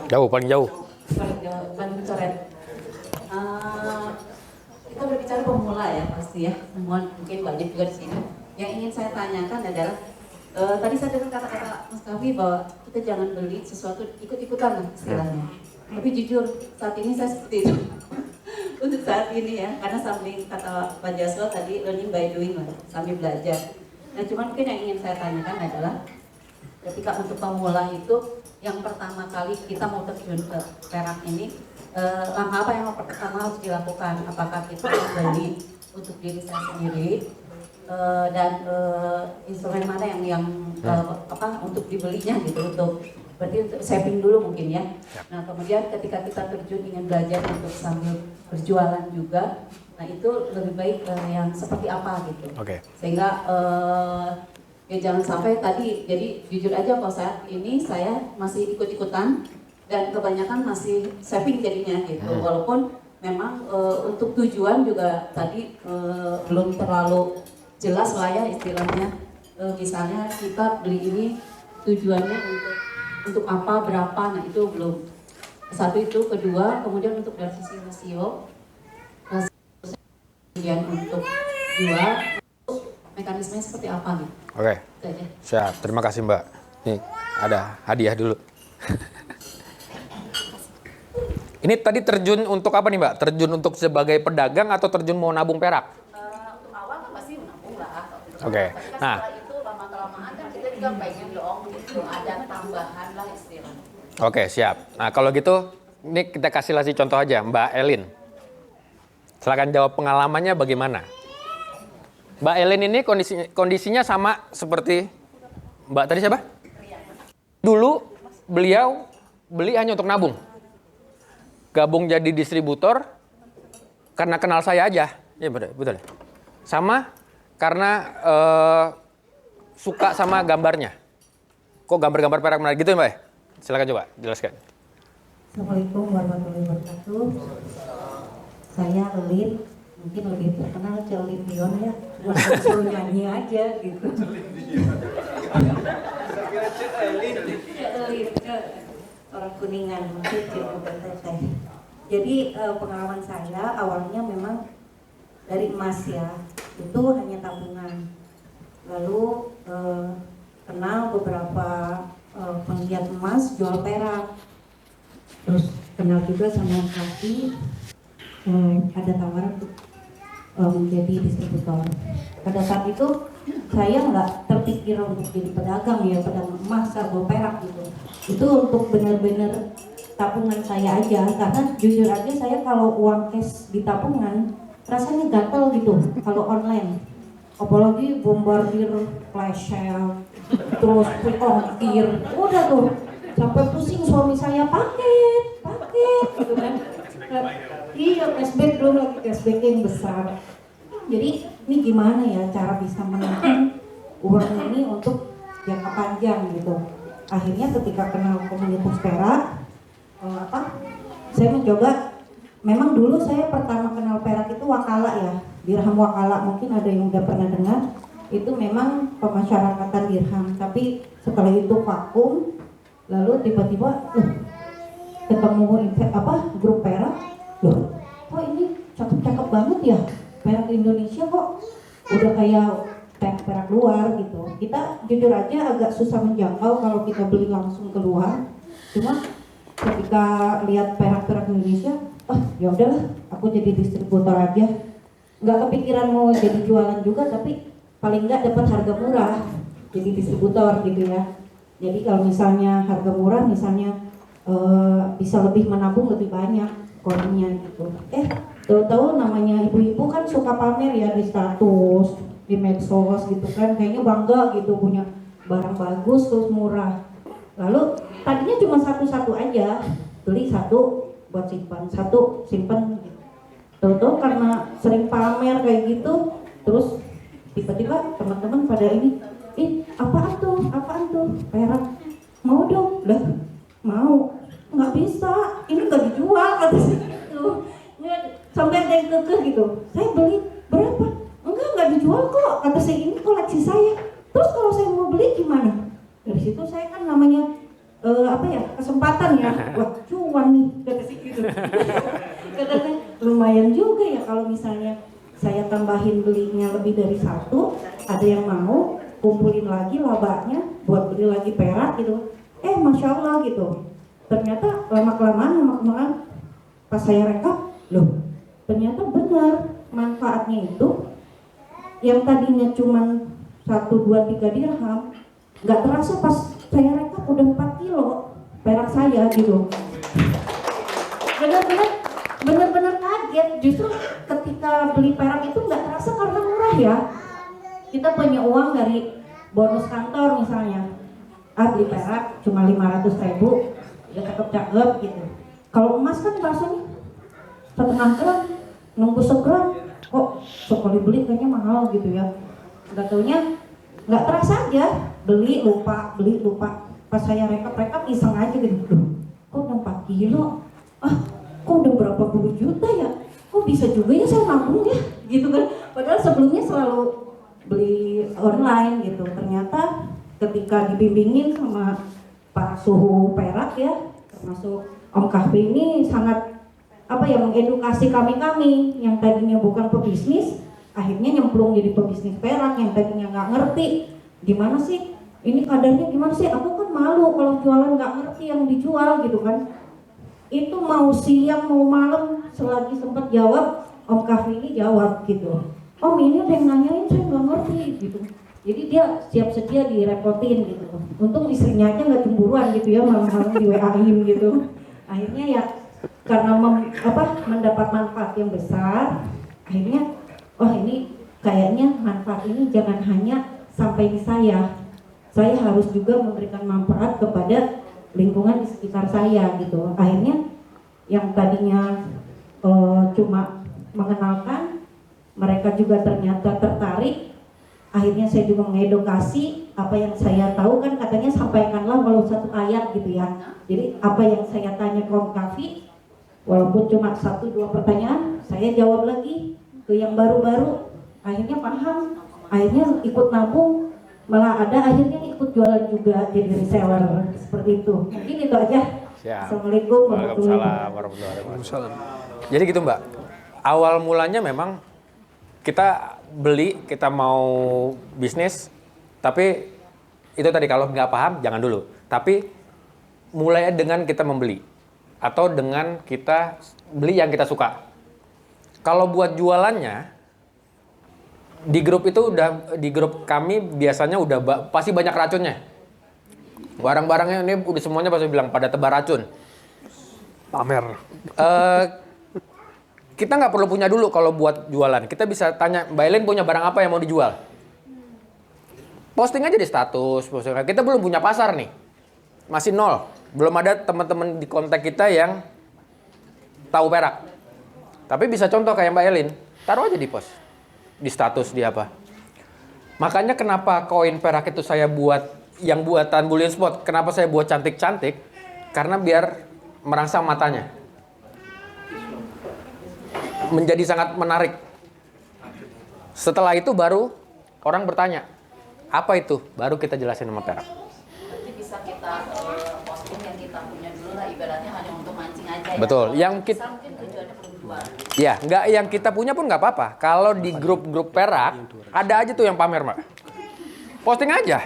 S2: Jauh, paling jauh.
S7: Paling coret. Kita berbicara pemula ya pasti ya. Semua mungkin banyak juga di sini. Yang ingin saya tanyakan adalah tadi saya dengar kata-kata Mas Kavi bahwa kita jangan beli sesuatu ikut-ikutan istilahnya. Tapi jujur saat ini saya seperti itu. Untuk saat ini ya, karena samping kata Pak Jaswa tadi learning by doing lah, sambil belajar. Nah cuman mungkin yang ingin saya tanyakan adalah ketika untuk pemula itu yang pertama kali kita mau terjun ke perak ini, langkah apa yang pertama harus dilakukan? Apakah kita membeli untuk diri saya sendiri dan instrumen mana yang untuk dibelinya gitu, untuk berarti untuk saving dulu mungkin ya. Nah kemudian ketika kita terjun ingin belajar untuk sambil berjualan juga, nah itu lebih baik yang seperti apa gitu. Sehingga ya jangan sampai tadi, jadi jujur aja kalau saat ini saya masih ikut-ikutan dan kebanyakan masih saving jadinya gitu. Walaupun memang untuk tujuan juga tadi belum terlalu jelas lah ya istilahnya. Misalnya kita beli ini tujuannya untuk apa, berapa, nah itu belum. Satu itu, kedua, kemudian untuk dari sisi rasio, kemudian untuk jual, mekanismenya seperti apa nih?
S2: Oke, siap. Terima kasih Mbak. Nih ada hadiah dulu. Ini tadi terjun untuk apa nih Mbak? Terjun untuk sebagai pedagang atau terjun mau nabung perak?
S7: Untuk awal kan pasti menabung lah.
S2: Oke. Nah,
S7: setelah itu lama-kelamaan kan kita juga pengen dong gitu, ada tambahan lah istilahnya.
S2: oke, siap. Nah, kalau gitu ini kita kasih contoh aja Mbak Elin. Silakan jawab pengalamannya bagaimana. Mbak Elin ini kondisinya sama seperti Mbak tadi siapa? Dulu beliau beli hanya untuk nabung. Gabung jadi distributor karena kenal saya aja. Ya betul. Sama karena suka sama gambarnya. Kok gambar-gambar perak menarik gitu ya Mbak? Silakan coba jelaskan.
S8: Assalamualaikum warahmatullahi wabarakatuh. Saya Elin, mungkin lebih terkenal Celine Dion ya, cuma suruh nyanyi aja gitu. Elin, orang Kuningan, mungkin Cirebon Teteh. Jadi pengalaman saya awalnya memang dari emas ya, itu hanya tabungan. Lalu kenal beberapa penggiat emas jual perak. Terus kenal juga sama Kaki, ada tawaran untuk menjadi distributor. Pada saat itu saya nggak terpikir untuk jadi pedagang ya, pedagang emas atau perak gitu. Itu untuk benar-benar tabungan saya aja, karena jujur aja saya kalau uang cash di tabungan rasanya gatel gitu kalau online. Apalagi bombardir, flash sale, terus ongkir, udah tuh sampai pusing suami saya paket gitu kan. Iya, cashback, belum lagi cashback yang besar. Jadi ini gimana ya cara bisa menahan uang ini untuk jangka panjang gitu. Akhirnya ketika kenal komunitas perak, saya mencoba. Memang dulu saya pertama kenal perak itu wakala ya, dirham wakala, mungkin ada yang udah pernah dengar. Itu memang pemasyarakatan dirham, tapi setelah itu vakum, lalu tiba-tiba ketemu grup perak, loh kok ini cakep-cakep banget ya, perak Indonesia kok udah kayak perak luar gitu. Kita jujur aja agak susah menjangkau kalau kita beli langsung keluar. Cuma ketika lihat perak-perak Indonesia, ya udahlah, aku jadi distributor aja. Nggak kepikiran mau jadi jualan juga, tapi paling nggak dapat harga murah jadi distributor gitu ya. Jadi kalau misalnya harga murah, misalnya bisa lebih menabung lebih banyak koinnya gitu. Tahu-tahu namanya ibu-ibu kan suka pamer ya di status, di medsos gitu kan, kayaknya bangga gitu punya barang bagus terus murah. Lalu tadinya cuma satu-satu aja, beli satu buat simpan gitu. Tahu-tahu karena sering pamer kayak gitu, terus tiba-tiba teman-teman pada ini, apaan tuh perak, mau dong, lah mau, nggak bisa, ini nggak dijual kata gitu. Sampai ada yang kekeh gitu, saya beli berapa? Nggak dijual kok, kata saya, ini koleksi saya. Terus kalau saya mau beli gimana? Dari situ saya kan namanya kesempatan ya, wah cuan nih kata si gitu. Katanya lumayan juga ya kalau misalnya saya tambahin belinya lebih dari satu, ada yang mau kumpulin lagi labanya buat beli lagi perak gitu. Masya Allah gitu. Ternyata lama-kelamaan pas saya rekap, loh ternyata benar manfaatnya itu yang tadinya cuma 1, 2, 3 dirham, nggak terasa pas saya rekap udah 4 kilo perak saya gitu. Bener-bener kaget. Justru ketika beli perak itu nggak terasa karena murah ya. Kita punya uang dari bonus kantor misalnya, beli perak cuma 500.000, ya cakep-cakep gitu. Kalau emas kan rasanya setengah gram, nunggu segram, kok sekali beli kayaknya mahal gitu ya. Nggak taunya nggak terasa aja, beli lupa. Pas saya rekap iseng aja gitu, kok udah 4 kilo, kok udah berapa puluh juta ya, kok bisa juga ya saya nabung ya, gitu kan. Padahal sebelumnya selalu beli online gitu. Ternyata ketika dibimbingin sama para suhu perak ya, termasuk Om Kahfi ini sangat mengedukasi kami yang tadinya bukan pebisnis, akhirnya nyemplung jadi pebisnis perak. Yang tadinya nggak ngerti gimana sih ini kadarnya, gimana sih, aku kan malu kalau jualan nggak ngerti yang dijual gitu kan. Itu mau siang mau malam selagi sempat jawab, Om Kahfi ini jawab gitu. Om ini ada yang nanyain saya nggak ngerti gitu. Jadi dia siap sedia direpotin gitu. Untung istrinya aja nggak cemburuan gitu ya, malam-malam di WA-in gitu. Akhirnya ya karena mendapat manfaat yang besar, akhirnya ini kayaknya manfaat ini jangan hanya sampai di saya harus juga memberikan manfaat kepada lingkungan di sekitar saya gitu. Akhirnya yang tadinya cuma mengenalkan, mereka juga ternyata tertarik. Akhirnya saya juga mengedukasi apa yang saya tahu, kan katanya sampaikanlah walau 1 ayat gitu ya. Jadi apa yang saya tanya ke Om Kahfi, walaupun cuma 1-2 pertanyaan, saya jawab lagi ke yang baru-baru. Akhirnya paham, akhirnya ikut nabung, malah ada akhirnya ikut jualan juga jadi reseller seperti itu. Mungkin itu aja.
S2: Siap.
S8: Assalamualaikum
S2: Waalaikumsalam warahmatullahi wabarakatuh. Jadi gitu Mbak, awal mulanya memang kita beli, kita mau bisnis, tapi itu tadi kalau nggak paham jangan dulu. Tapi mulai dengan kita membeli atau dengan kita beli yang kita suka. Kalau buat jualannya di grup kami biasanya udah pasti banyak racunnya. Barang-barangnya ini udah semuanya pasti bilang pada tebar racun.
S9: Pamer.
S2: Kita nggak perlu punya dulu kalau buat jualan. Kita bisa tanya, Mbak Elin punya barang apa yang mau dijual? Posting aja di status. Kita belum punya pasar nih. Masih nol. Belum ada teman-teman di kontak kita yang tahu perak. Tapi bisa contoh kayak Mbak Elin. Taruh aja di post. Di status, di apa. Makanya kenapa koin perak itu saya buat yang buatan Bullion Spot. Kenapa saya buat cantik-cantik? Karena biar merangsang matanya. Menjadi sangat menarik. Setelah itu baru orang bertanya, apa itu? Baru kita jelasin sama perak.
S7: Berarti bisa kita posting yang kita punya dulu lah, ibaratnya hanya untuk mancing aja ya.
S2: Betul. Yang kita
S7: mungkin tujuannya berjual.
S2: ya, nggak yang kita punya pun nggak apa-apa. Kalau di grup-grup perak ada aja tuh yang pamer, Mbak. Posting aja.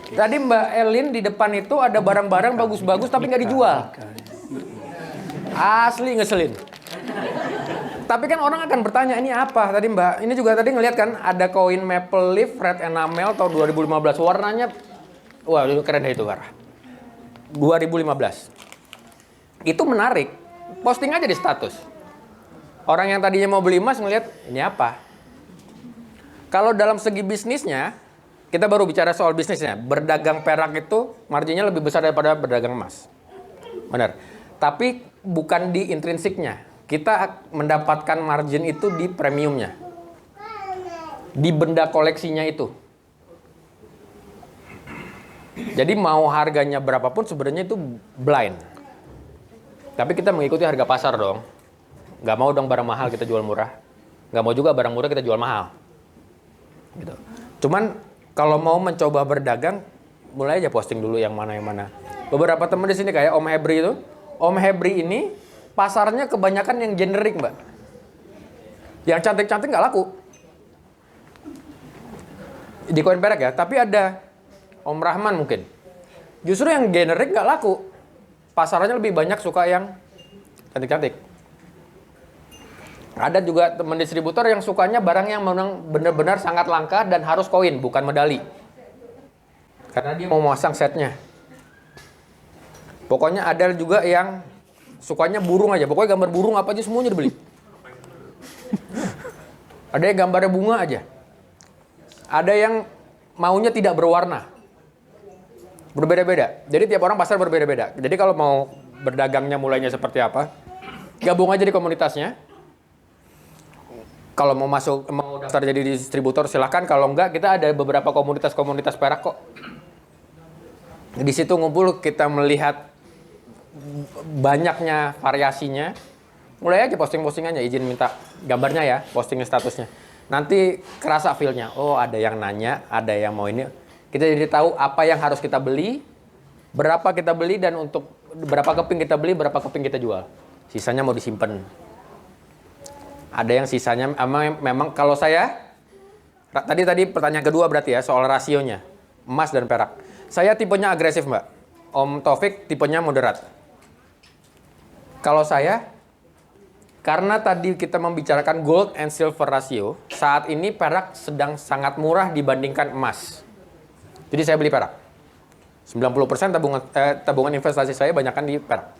S2: Tadi Mbak Elin di depan itu ada barang-barang bagus-bagus tapi nggak dijual. Asli ngeselin. Tapi kan orang akan bertanya, ini apa? Tadi Mbak, ini juga tadi ngeliat kan ada koin Maple Leaf Red Enamel tahun 2015. Warnanya, wah itu keren deh itu warna. 2015. Itu menarik. Posting aja di status. Orang yang tadinya mau beli emas ngeliat, ini apa? Kalau dalam segi bisnisnya, kita baru bicara soal bisnisnya. Berdagang perak itu marginnya lebih besar daripada berdagang emas. Benar. Tapi bukan di intrinsiknya. Kita mendapatkan margin itu di premiumnya. Di benda koleksinya itu. Jadi mau harganya berapapun sebenarnya itu blind. Tapi kita mengikuti harga pasar dong. Nggak mau dong barang mahal kita jual murah. Nggak mau juga barang murah kita jual mahal. Gitu. Cuman kalau mau mencoba berdagang, mulai aja posting dulu yang mana. Beberapa teman di sini kayak Om Hebri itu. Om Hebri ini pasarnya kebanyakan yang generik, Mbak. Yang cantik-cantik nggak laku. Di koin perak ya, tapi ada Om Rahman mungkin. Justru yang generik nggak laku. Pasarnya lebih banyak suka yang cantik-cantik. Ada juga teman distributor yang sukanya barang yang memang benar-benar sangat langka dan harus koin, bukan medali. Karena dia mau masang setnya. Pokoknya ada juga yang sukanya burung aja. Pokoknya gambar burung apa aja semuanya dibeli. Ada yang gambarnya bunga aja. Ada yang maunya tidak berwarna. Berbeda-beda. Jadi tiap orang pasar berbeda-beda. Jadi kalau mau berdagangnya mulainya seperti apa, gabung aja di komunitasnya. Kalau mau daftar jadi distributor silahkan. Kalau enggak, kita ada beberapa komunitas perak kok. Di situ ngumpul, kita melihat banyaknya variasinya. Mulai aja posting-postingannya, izin minta gambarnya ya, posting statusnya. Nanti kerasa feel-nya. Oh, ada yang nanya, ada yang mau ini. Kita jadi tahu apa yang harus kita beli, berapa kita beli, dan untuk berapa keping kita beli, berapa keping kita jual. Sisanya mau disimpan. Ada yang sisanya memang kalau saya tadi pertanyaan kedua berarti ya soal rasionya emas dan perak. Saya tipenya agresif, Mbak. Om Taufik tipenya moderat. Kalau saya, karena tadi kita membicarakan gold and silver ratio, saat ini perak sedang sangat murah dibandingkan emas. Jadi saya beli perak. 90% tabungan investasi saya banyakkan di perak.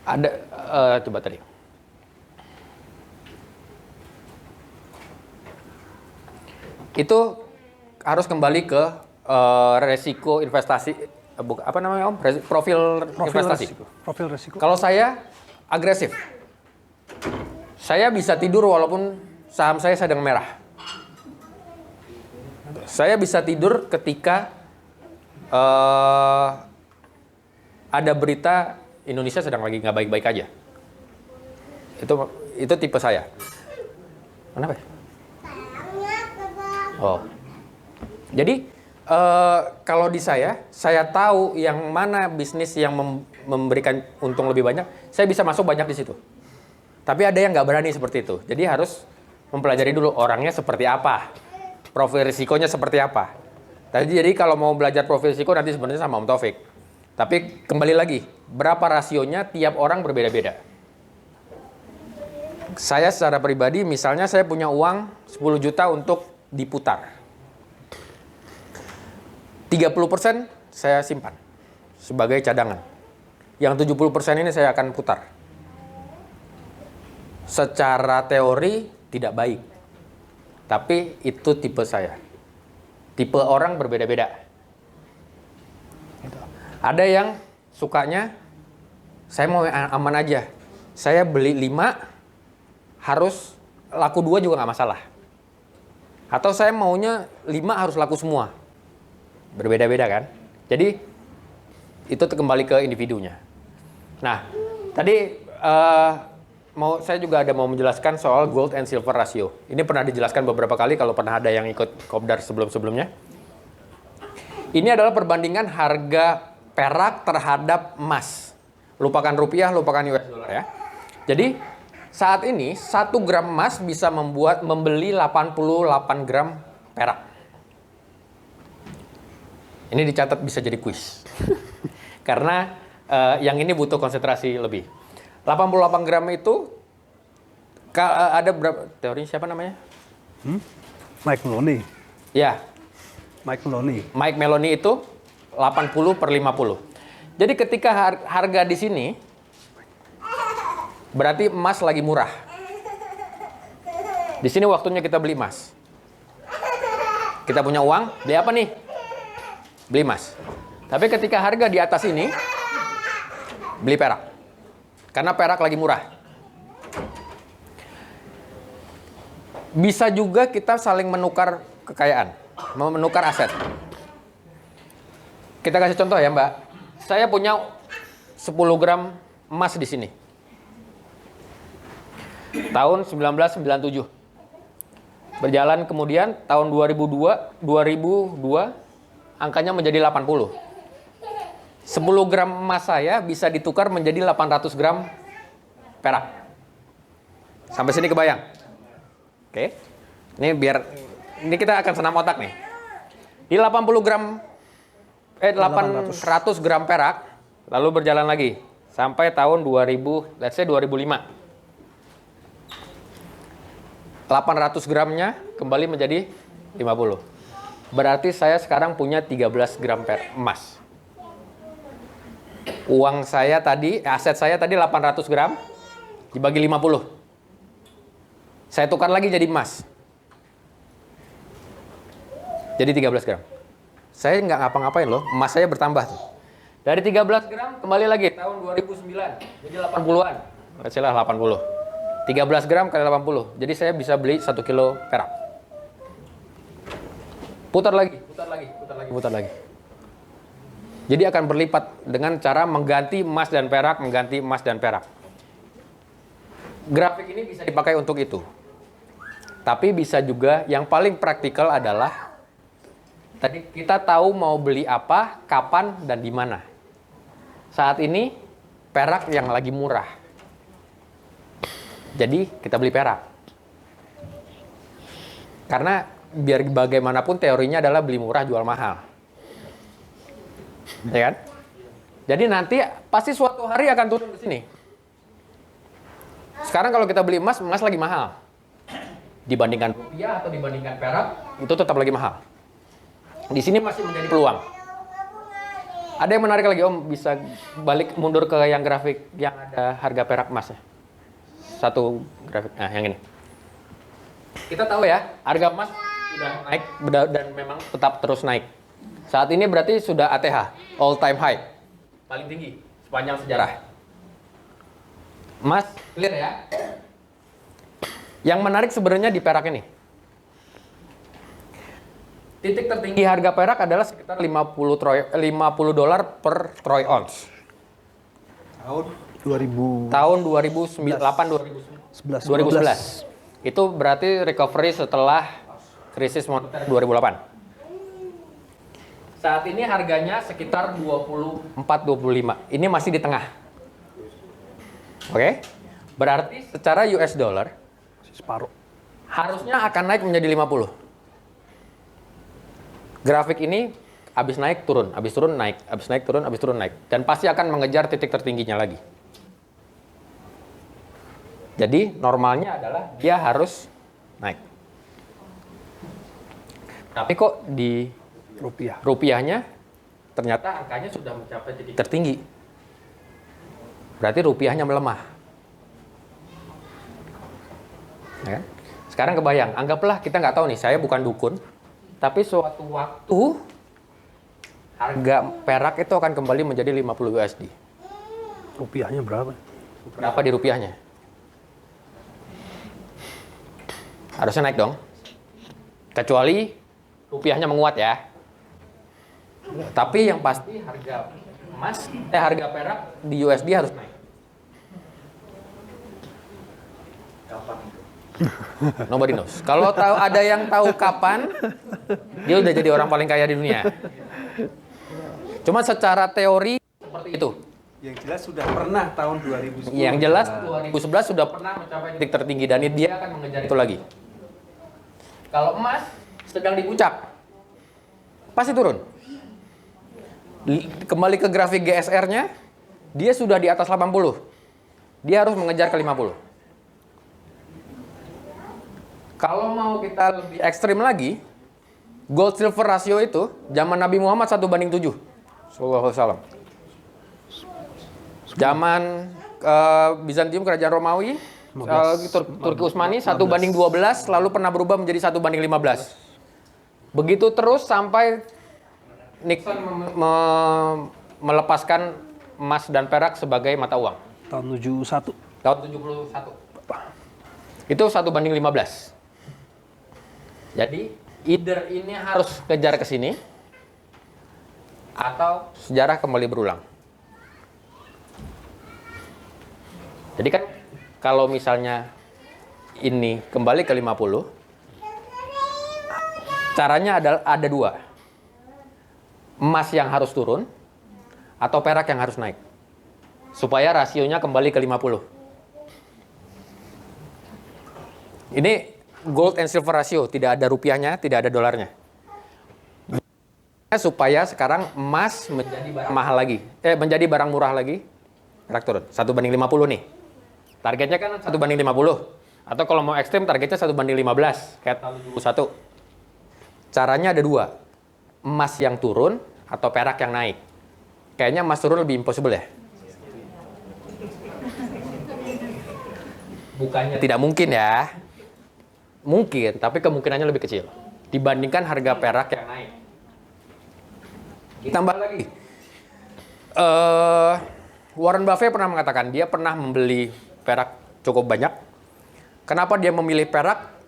S2: Ada coba tadi. Itu harus kembali ke resiko investasi, apa namanya Om? Profil investasi.
S9: Profil resiko.
S2: Kalau saya agresif, saya bisa tidur walaupun saham saya sedang merah. Saya bisa tidur ketika ada berita Indonesia sedang lagi nggak baik-baik aja. Itu tipe saya. Kenapa ya? Oh, jadi kalau di saya tahu yang mana bisnis yang memberikan untung lebih banyak, saya bisa masuk banyak di situ. Tapi ada yang nggak berani seperti itu. Jadi harus mempelajari dulu orangnya seperti apa, profil risikonya seperti apa. Jadi kalau mau belajar profil risiko nanti sebenarnya sama Om Taufik. Tapi kembali lagi, berapa rasionya tiap orang berbeda-beda. Saya secara pribadi, misalnya saya punya uang 10 juta untuk diputar. 30% saya simpan sebagai cadangan. Yang 70% ini saya akan putar. Secara teori tidak baik. Tapi itu tipe saya. Tipe orang berbeda-beda. Ada yang sukanya, saya mau aman aja. Saya beli 5, harus laku 2 juga nggak masalah. Atau saya maunya 5 harus laku semua. Berbeda-beda kan? Jadi itu kembali ke individunya. Nah, tadi saya juga ada mau menjelaskan soal gold and silver ratio. Ini pernah dijelaskan beberapa kali kalau pernah ada yang ikut kopdar sebelum-sebelumnya. Ini adalah perbandingan harga perak terhadap emas. Lupakan rupiah, lupakan US dollar ya. Jadi saat ini 1 gram emas bisa membeli 88 gram perak. Ini dicatat bisa jadi kuis. Karena yang ini butuh konsentrasi lebih. 88 gram itu ada berapa? Teori siapa namanya?
S9: Mike Maloney.
S2: Ya.
S9: Mike Maloney.
S2: Mike Maloney itu 80/50. Jadi ketika harga di sini berarti emas lagi murah. Di sini waktunya kita beli emas. Kita punya uang, beli apa nih? Beli emas. Tapi ketika harga di atas ini, beli perak. Karena perak lagi murah. Bisa juga kita saling menukar kekayaan, menukar aset. Kita kasih contoh ya Mbak. Saya punya 10 gram emas di sini. Tahun 1997. Berjalan kemudian tahun 2002 angkanya menjadi 80. 10 gram emas saya bisa ditukar menjadi 800 gram perak. Sampai sini kebayang? Oke. Ini kita akan senam otak nih. Di 800 gram perak lalu berjalan lagi sampai tahun 2005. 800 gramnya kembali menjadi 50. Berarti saya sekarang punya 13 gram emas. Uang saya tadi, aset saya tadi 800 gram, dibagi 50. Saya tukar lagi jadi emas. Jadi 13 gram. Saya nggak ngapa-ngapain loh, emas saya bertambah tuh. Dari 13 gram kembali lagi tahun 2009, jadi 80-an. Kecilah 80. 13 gram kali 80. Jadi saya bisa beli 1 kilo perak. Putar lagi. Jadi akan berlipat dengan cara mengganti emas dan perak, Grafik ini bisa dipakai untuk itu. Tapi bisa juga yang paling praktikal adalah tadi kita tahu mau beli apa, kapan, dan di mana. Saat ini perak yang lagi murah. Jadi kita beli perak. Karena biar bagaimanapun teorinya adalah beli murah jual mahal. Ya kan? Jadi nanti pasti suatu hari akan turun ke sini. Sekarang kalau kita beli emas lagi mahal. Dibandingkan rupiah atau dibandingkan perak, itu tetap lagi mahal. Di sini masih menjadi peluang. Ada yang menarik lagi, Om, bisa balik mundur ke yang grafik yang ada harga perak emasnya. Satu grafik, nah yang ini. Kita tahu ya, harga emas sudah naik dan memang tetap terus naik. Saat ini berarti sudah ATH, all time high, paling tinggi sepanjang sejarah. Emas, clear ya? Yang menarik sebenarnya di perak ini. Titik tertinggi harga perak adalah sekitar 50 dolar per troy ounce.
S9: Tahun 2000.
S2: Tahun 2011. Itu berarti recovery setelah krisis moneter 2008. Saat ini harganya sekitar 24-25. Ini masih di tengah. Oke? Berarti secara US dollar
S9: Separuh.
S2: harusnya akan naik menjadi 50. Grafik ini habis naik turun, habis turun naik, habis naik turun, habis turun naik, dan pasti akan mengejar titik tertingginya lagi. Jadi normalnya adalah dia harus naik. Tapi kok di rupiahnya ternyata angkanya sudah mencapai titik tertinggi. Berarti rupiahnya melemah. Ya kan? Sekarang kebayang, anggaplah kita nggak tahu nih, saya bukan dukun, tapi suatu waktu harga perak itu akan kembali menjadi 50 USD.
S9: Rupiahnya berapa?
S2: Berapa di rupiahnya? Harusnya naik dong. Kecuali rupiahnya menguat ya. Tapi yang pasti harga harga perak di USD harus naik. Kapan itu? Nobody knows. Kalau tahu ada yang tahu kapan, dia udah jadi orang paling kaya di dunia. Cuma secara teori seperti itu.
S10: Yang jelas sudah pernah tahun 2010.
S2: Yang jelas 2011 sudah pernah mencapai titik tertinggi dan dia akan mengejar itu lagi. Kalau emas sedang di puncak, pasti turun. Kembali ke grafik GSR-nya, dia sudah di atas 80. Dia harus mengejar ke 50. Kalau mau kita lebih ekstrim lagi, gold silver rasio itu zaman Nabi Muhammad 1:7. Sallallahu alaihi wasallam. Zaman Bizantium kerajaan Romawi, Turki Utsmani 1:12, lalu pernah berubah menjadi 1:15. Begitu terus sampai Nixon melepaskan emas dan perak sebagai mata uang.
S9: Tahun 71.
S2: Tahun 71. Itu 1:15. Jadi, either ini harus kejar ke sini, atau sejarah kembali berulang. Jadi kan, kalau misalnya ini kembali ke 50, caranya ada dua. Emas yang harus turun, atau perak yang harus naik. Supaya rasionya kembali ke 50. Ini gold and silver ratio, tidak ada rupiahnya, tidak ada dolarnya. Supaya sekarang emas menjadi barang mahal lagi, menjadi barang murah lagi, perak turun. 1:50 nih. Targetnya kan 1:50. Atau kalau mau ekstrim targetnya 1:15, kayak tahun 2021. Caranya ada dua. Emas yang turun atau perak yang naik. Kayaknya emas turun lebih impossible ya? Bukannya tidak mungkin ya. Mungkin, tapi kemungkinannya lebih kecil dibandingkan harga perak yang naik. Tambah lagi. Warren Buffett pernah mengatakan dia pernah membeli perak cukup banyak. Kenapa dia memilih perak?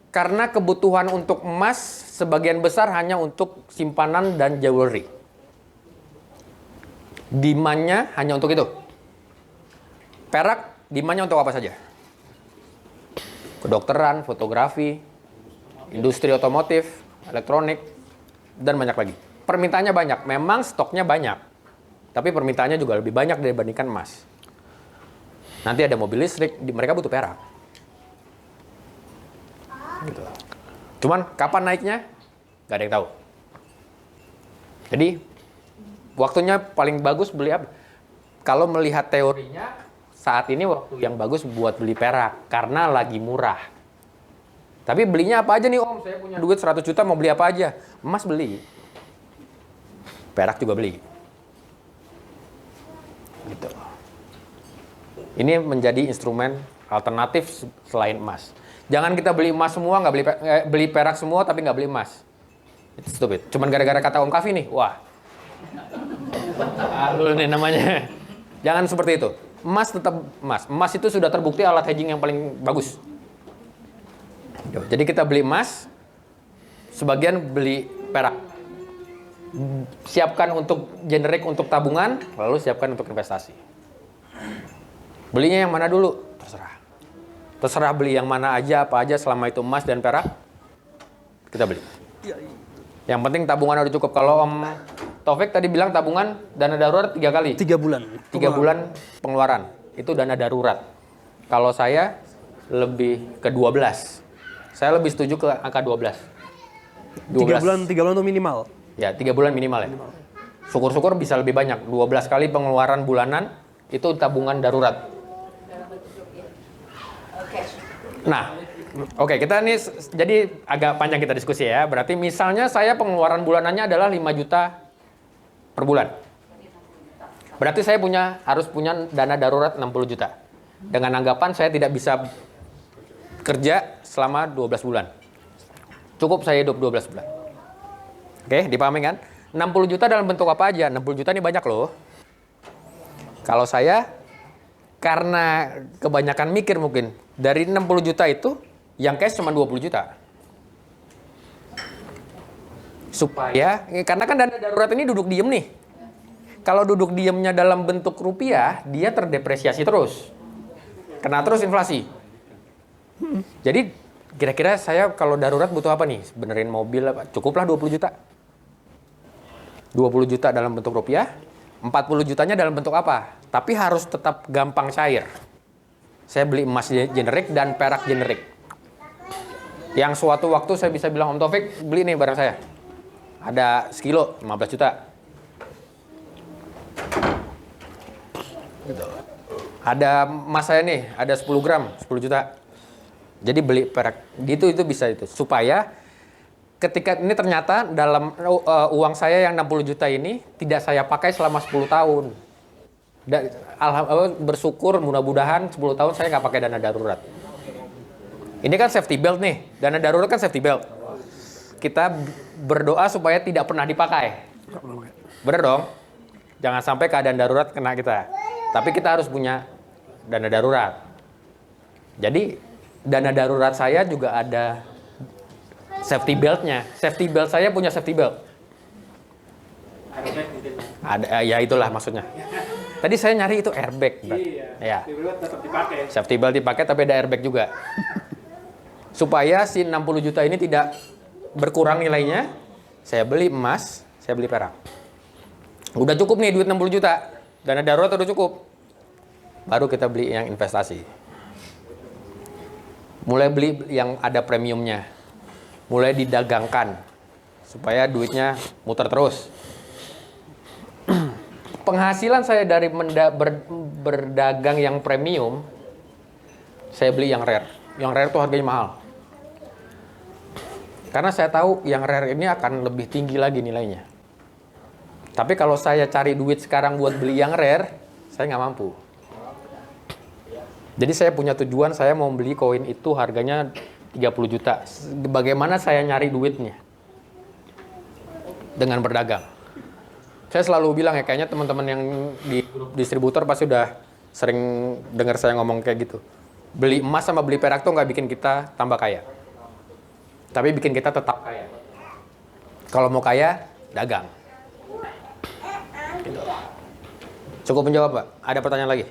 S2: Karena kebutuhan untuk emas sebagian besar hanya untuk simpanan dan jewelry. Demand-nya hanya untuk itu. Perak demand-nya untuk apa saja? Kedokteran, fotografi, industri otomotif, elektronik, dan banyak lagi. Permintaannya banyak, memang stoknya banyak. Tapi permintaannya juga lebih banyak dibandingkan emas. Nanti ada mobil listrik, mereka butuh perak. Gitu. Cuman kapan naiknya? Gak ada yang tahu. Jadi waktunya paling bagus beli apa? Kalau melihat teorinya, saat ini waktu yang bagus buat beli perak karena lagi murah. Tapi belinya apa aja nih Om? Saya punya duit 100 juta mau beli apa aja? Emas beli. Perak juga beli. Gitu. Ini menjadi instrumen alternatif selain emas. Jangan kita beli emas semua, nggak beli perak semua, tapi nggak beli emas. Itu stupid. Cuman gara-gara kata Om Kavi nih, wah. Alul nih namanya. Jangan seperti itu. Emas tetap emas. Emas itu sudah terbukti alat hedging yang paling bagus. Jadi kita beli emas, sebagian beli perak. Siapkan untuk generik untuk tabungan, lalu siapkan untuk investasi. Belinya yang mana dulu? Terserah beli yang mana aja, apa aja selama itu emas dan perak, kita beli. Yang penting tabungan udah cukup. Kalau Om Taufik tadi bilang tabungan dana darurat 3 kali.
S9: 3 bulan.
S2: 3 bulan pengeluaran. Itu dana darurat. Kalau saya lebih ke 12. Saya lebih setuju ke angka 12.
S9: 3 bulan itu minimal.
S2: Ya, 3 bulan minimal ya. Syukur-syukur bisa lebih banyak. 12 kali pengeluaran bulanan itu tabungan darurat. Nah, oke, kita nih jadi agak panjang kita diskusi ya. Berarti misalnya saya pengeluaran bulanannya adalah 5 juta per bulan. Berarti saya harus punya dana darurat 60 juta. Dengan anggapan saya tidak bisa kerja selama 12 bulan. Cukup saya hidup 12 bulan. Oke, dipahami kan? 60 juta dalam bentuk apa aja? 60 juta ini banyak loh. Kalau saya, karena kebanyakan mikir mungkin, dari 60 juta itu, yang cash cuma 20 juta. Supaya, karena kan dana darurat ini duduk diem nih. Kalau duduk diemnya dalam bentuk rupiah, dia terdepresiasi terus. Kena terus inflasi. Jadi, kira-kira saya kalau darurat butuh apa nih? Benerin mobil, apa? Cukuplah 20 juta. 20 juta dalam bentuk rupiah, 40 jutanya dalam bentuk apa? Tapi harus tetap gampang cair. Saya beli emas generik dan perak generik. Yang suatu waktu saya bisa bilang, Om Taufik, beli nih barang saya. Ada sekilo, 15 juta. Ada emas saya nih, ada 10 gram, 10 juta. Jadi beli perak. Itu bisa itu. Supaya ketika ini ternyata dalam uang saya yang 60 juta ini tidak saya pakai selama 10 tahun. Bersyukur mudah-mudahan 10 tahun saya nggak pakai dana darurat. Ini kan safety belt nih. Dana darurat kan safety belt. Kita berdoa supaya tidak pernah dipakai. Bener dong? Jangan sampai keadaan darurat kena kita. Tapi kita harus punya dana darurat. Jadi dana darurat saya juga ada safety beltnya. Safety belt saya punya safety belt. Ada, ya itulah maksudnya. Tadi saya nyari itu airbag. Iya.
S4: Tetap dipakai.
S2: Safety belt dipakai tapi ada airbag juga. Supaya si 60 juta ini tidak berkurang nilainya, saya beli emas, saya beli perak. Udah cukup nih duit 60 juta. Dana darurat udah cukup. Baru kita beli yang investasi. Mulai beli yang ada premiumnya. Mulai didagangkan. Supaya duitnya muter terus. Penghasilan saya dari berdagang yang premium, saya beli yang rare. Yang rare tuh harganya mahal. Karena saya tahu yang rare ini akan lebih tinggi lagi nilainya. Tapi kalau saya cari duit sekarang buat beli yang rare, saya nggak mampu. Jadi saya punya tujuan, saya mau beli koin itu harganya 30 juta. Bagaimana saya nyari duitnya? Dengan berdagang. Saya selalu bilang ya, kayaknya teman-teman yang di grup distributor pasti udah sering dengar saya ngomong kayak gitu. Beli emas sama beli perak tuh nggak bikin kita tambah kaya. Tapi bikin kita tetap kaya. Kalau mau kaya, dagang. Cukup menjawab, Pak? Ada pertanyaan lagi?